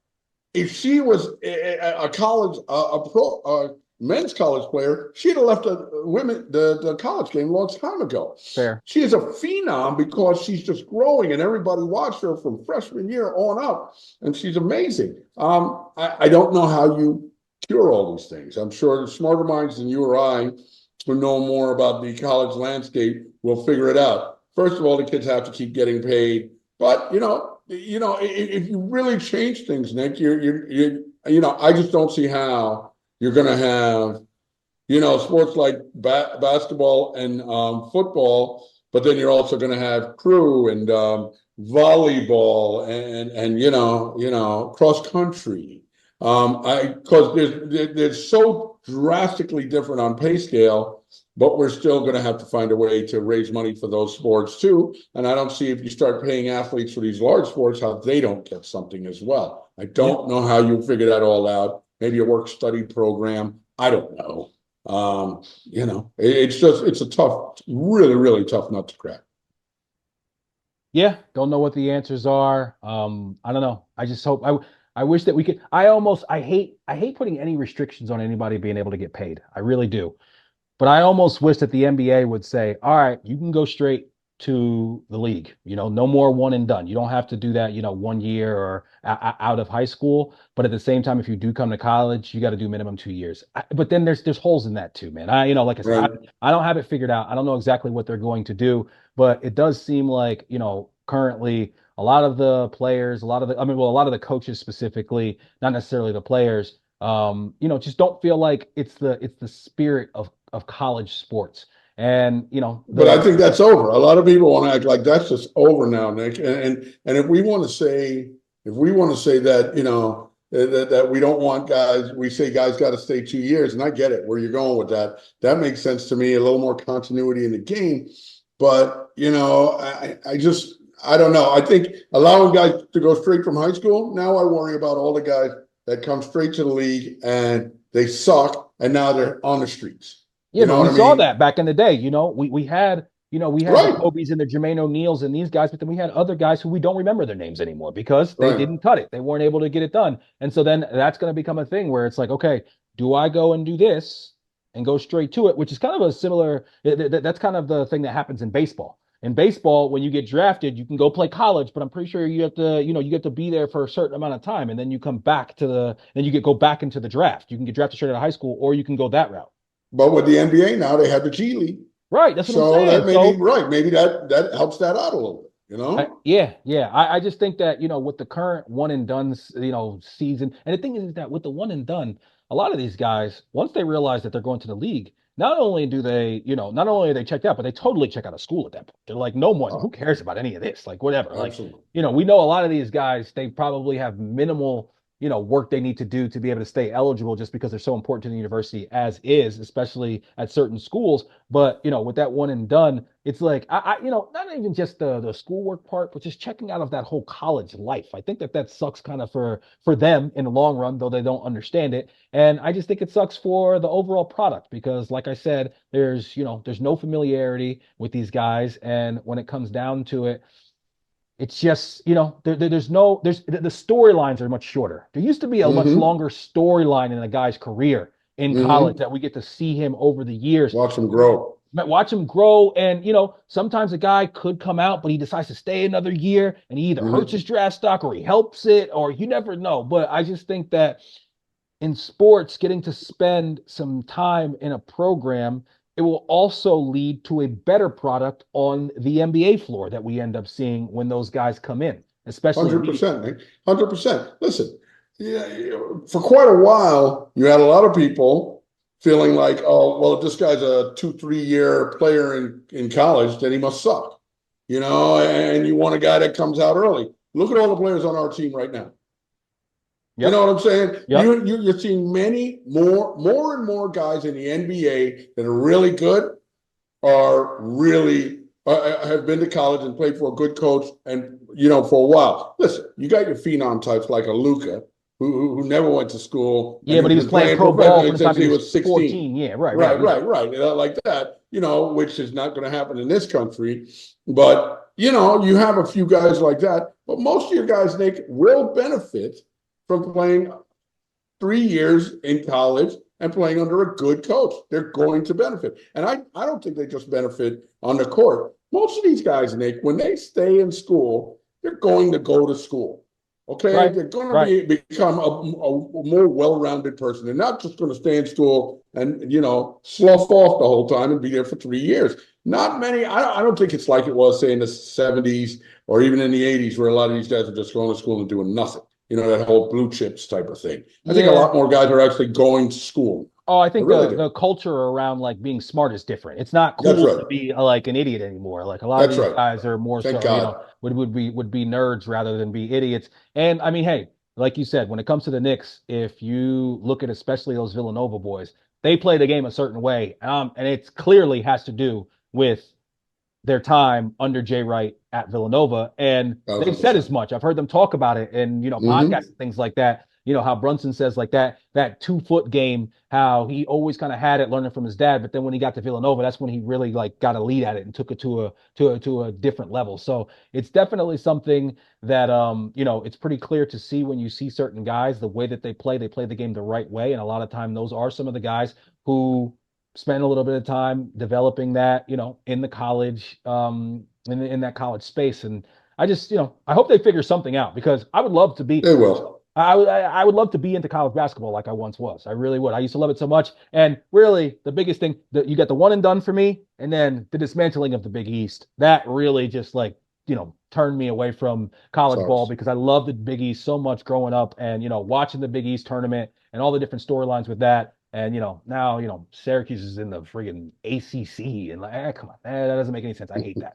[SPEAKER 2] if she was a college, a pro, men's college player, she'd have left the college game a long time ago.
[SPEAKER 1] Fair.
[SPEAKER 2] She is a phenom because she's just growing, and everybody watched her from freshman year on up, and she's amazing. I don't know how you cure all these things. I'm sure the smarter minds than you or I, who know more about the college landscape, will figure it out. First of all, the kids have to keep getting paid, but if you really change things, Nick, I just don't see how you're going to have, sports like basketball and football, but then you're also going to have crew and volleyball and cross country. Because they're so drastically different on pay scale, but we're still going to have to find a way to raise money for those sports too. And I don't see if you start paying athletes for these large sports, how they don't get something as well. I
[SPEAKER 1] Yeah.
[SPEAKER 2] don't know how you figure that all out. Maybe a work study program. I don't know. It's a tough, really, really tough nut to crack.
[SPEAKER 1] Yeah, don't know what the answers are. I don't know. I just hope I wish that we could. I hate putting any restrictions on anybody being able to get paid. I really do. But I almost wish that the NBA would say, all right, you can go straight to the league. No more one and done. You don't have to do that, 1 year or out of high school. But at the same time, if you do come to college, you got to do minimum 2 years. But then there's holes in that too, man. Like I said,
[SPEAKER 2] Right.
[SPEAKER 1] I don't have it figured out. I don't know exactly what they're going to do, but it does seem like, currently a lot of the players, a lot of the coaches specifically, not necessarily the players, just don't feel like it's the spirit of college sports. And
[SPEAKER 2] But I think that's over. A lot of people want to act like that's just over now, Nick. And if we want to say that, that we don't want guys, we say guys got to stay 2 years, and I get it where you're going with that. That makes sense to me, a little more continuity in the game. But I don't know. I think allowing guys to go straight from high school, now I worry about all the guys that come straight to the league and they suck, and now they're on the streets.
[SPEAKER 1] Yeah,
[SPEAKER 2] You
[SPEAKER 1] but
[SPEAKER 2] know
[SPEAKER 1] we
[SPEAKER 2] what I
[SPEAKER 1] saw
[SPEAKER 2] mean?
[SPEAKER 1] that back in the day. We had the
[SPEAKER 2] Right,
[SPEAKER 1] Kobe's and the Jermaine O'Neals and these guys, but then we had other guys who we don't remember their names anymore because they
[SPEAKER 2] right.
[SPEAKER 1] didn't cut it. They weren't able to get it done. And so then that's going to become a thing where it's like, okay, do I go and do this and go straight to it, which is kind of a similar, that's kind of the thing that happens in baseball. In baseball, when you get drafted, you can go play college, but I'm pretty sure you get to be there for a certain amount of time, and then you come back then you go back into the draft. You can get drafted straight out of high school, or you can go that route.
[SPEAKER 2] But with the NBA now, they have the G League.
[SPEAKER 1] Right, that's what I'm
[SPEAKER 2] So that
[SPEAKER 1] saying.
[SPEAKER 2] maybe
[SPEAKER 1] So,
[SPEAKER 2] right, maybe that helps that out a little bit.
[SPEAKER 1] yeah, yeah. I just think that, with the current one and done, season, and the thing is that with the one and done, a lot of these guys, once they realize that they're going to the league, not only are they checked out, but they totally check out of school at that point. They're like, no one, who
[SPEAKER 2] Oh,
[SPEAKER 1] cares about any of this? Like, whatever. Like,
[SPEAKER 2] absolutely.
[SPEAKER 1] we know a lot of these guys, they probably have minimal, work they need to do to be able to stay eligible just because they're so important to the university as is, especially at certain schools. But with that one and done, it's like not even just the schoolwork part, but just checking out of that whole college life. I think that sucks kind of for them in the long run, though they don't understand it. And I just think it sucks for the overall product because, like I said, there's no familiarity with these guys, and when it comes down to it, it's just, there's the storylines are much shorter. There used to be a much
[SPEAKER 2] Hmm.
[SPEAKER 1] longer storyline in a guy's career in college
[SPEAKER 2] Mm-hmm.
[SPEAKER 1] that we get to see him over the years.
[SPEAKER 2] Watch them grow.
[SPEAKER 1] Watch him grow. And, sometimes a guy could come out, but he decides to stay another year and he either hurts
[SPEAKER 2] Mm-hmm.
[SPEAKER 1] his draft stock or he helps it, or you never know. But I just think that in sports, getting to spend some time in a program, it will also lead to a better product on the NBA floor that we end up seeing when those guys come in, especially immediately.
[SPEAKER 2] 100%, man. 100%. Listen, yeah, for quite a while, you had a lot of people feeling like, oh, well, if this guy's a 2, 3 year player in college, then he must suck, and you want a guy that comes out early. Look at all the players on our team right now. You know
[SPEAKER 1] Yep.
[SPEAKER 2] what I'm saying?
[SPEAKER 1] Yep.
[SPEAKER 2] You're seeing many more and more guys in the NBA that are really good, are really have been to college and played for a good coach, and for a while. Listen, you got your phenom types like a Luca, who never went to school and
[SPEAKER 1] Yeah, but
[SPEAKER 2] who's
[SPEAKER 1] he was
[SPEAKER 2] been
[SPEAKER 1] playing
[SPEAKER 2] playing
[SPEAKER 1] pro ball
[SPEAKER 2] professionally
[SPEAKER 1] from the
[SPEAKER 2] since
[SPEAKER 1] time he
[SPEAKER 2] he
[SPEAKER 1] was
[SPEAKER 2] was 16.
[SPEAKER 1] 14. Yeah, right, right.
[SPEAKER 2] Right,
[SPEAKER 1] Yeah.
[SPEAKER 2] right, right. Like that, which is not going to happen in this country. But you have a few guys like that. But most of your guys, Nick, will benefit from playing 3 years in college and playing under a good coach. They're going to benefit. And I don't think they just benefit on the court. Most of these guys, Nick, when they stay in school, they're going to go to school. Okay,
[SPEAKER 1] Right,
[SPEAKER 2] they're going
[SPEAKER 1] right.
[SPEAKER 2] to become a more well-rounded person. They're not just going to stay in school and slough off the whole time and be there for 3 years. Not many. I don't think it's like it was, say, in the '70s or even in the '80s, where a lot of these guys are just going to school and doing nothing. That whole blue chips type of thing. I think a
[SPEAKER 1] Yeah.
[SPEAKER 2] lot more guys are actually going to school.
[SPEAKER 1] Oh, I
[SPEAKER 2] I
[SPEAKER 1] think
[SPEAKER 2] really
[SPEAKER 1] the
[SPEAKER 2] do.
[SPEAKER 1] culture around like being smart is different. It's not
[SPEAKER 2] That's
[SPEAKER 1] cool
[SPEAKER 2] right.
[SPEAKER 1] to be like an idiot anymore. Like a lot of
[SPEAKER 2] That's
[SPEAKER 1] these
[SPEAKER 2] right.
[SPEAKER 1] guys are more
[SPEAKER 2] Thank
[SPEAKER 1] so,
[SPEAKER 2] God.
[SPEAKER 1] would be nerds rather than be idiots. And I mean, hey, like you said, when it comes to the Knicks, if you look at especially those Villanova boys, they play the game a certain way, and it clearly has to do with their time under Jay Wright at Villanova, and they've
[SPEAKER 2] Thousand
[SPEAKER 1] said as
[SPEAKER 2] percent.
[SPEAKER 1] much. I've heard them talk about it in podcasts
[SPEAKER 2] Mm-hmm.
[SPEAKER 1] and things like that. How Brunson says like that 2 foot game, how he always kind of had it learning from his dad, but then when he got to Villanova, that's when he really like got a lead at it and took it to a different level. So it's definitely something that it's pretty clear to see when you see certain guys, the way that they play the game the right way, and a lot of time those are some of the guys who spend a little bit of time developing that, in the college, in that college space. And I just, I hope they figure something out because I would love to be,
[SPEAKER 2] They will.
[SPEAKER 1] I would love to be into college basketball like I once was. I really would. I used to love it so much. And really, the biggest thing that you got the one and done for me, and then the dismantling of the Big East. That really just like, turned me away from college ball
[SPEAKER 2] Sucks.
[SPEAKER 1] because I loved the Big East so much growing up and, watching the Big East tournament and all the different storylines with that. And now Syracuse is in the friggin' ACC, and like, come on, that doesn't make any sense. I hate that.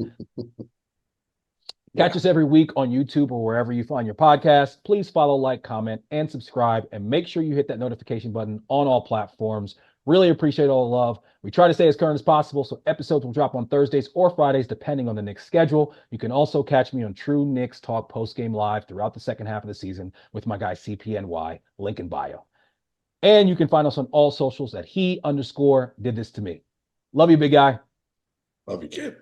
[SPEAKER 1] Catch
[SPEAKER 2] Yeah.
[SPEAKER 1] us every week on YouTube or wherever you find your podcast. Please follow, like, comment, and subscribe, and make sure you hit that notification button on all platforms. Really appreciate all the love. We try to stay as current as possible, so episodes will drop on Thursdays or Fridays, depending on the Knicks schedule. You can also catch me on True Knicks Talk postgame live throughout the second half of the season with my guy CPNY, link in bio. And you can find us on all socials at he_did this to me. Love you, big guy.
[SPEAKER 2] Love you, kid.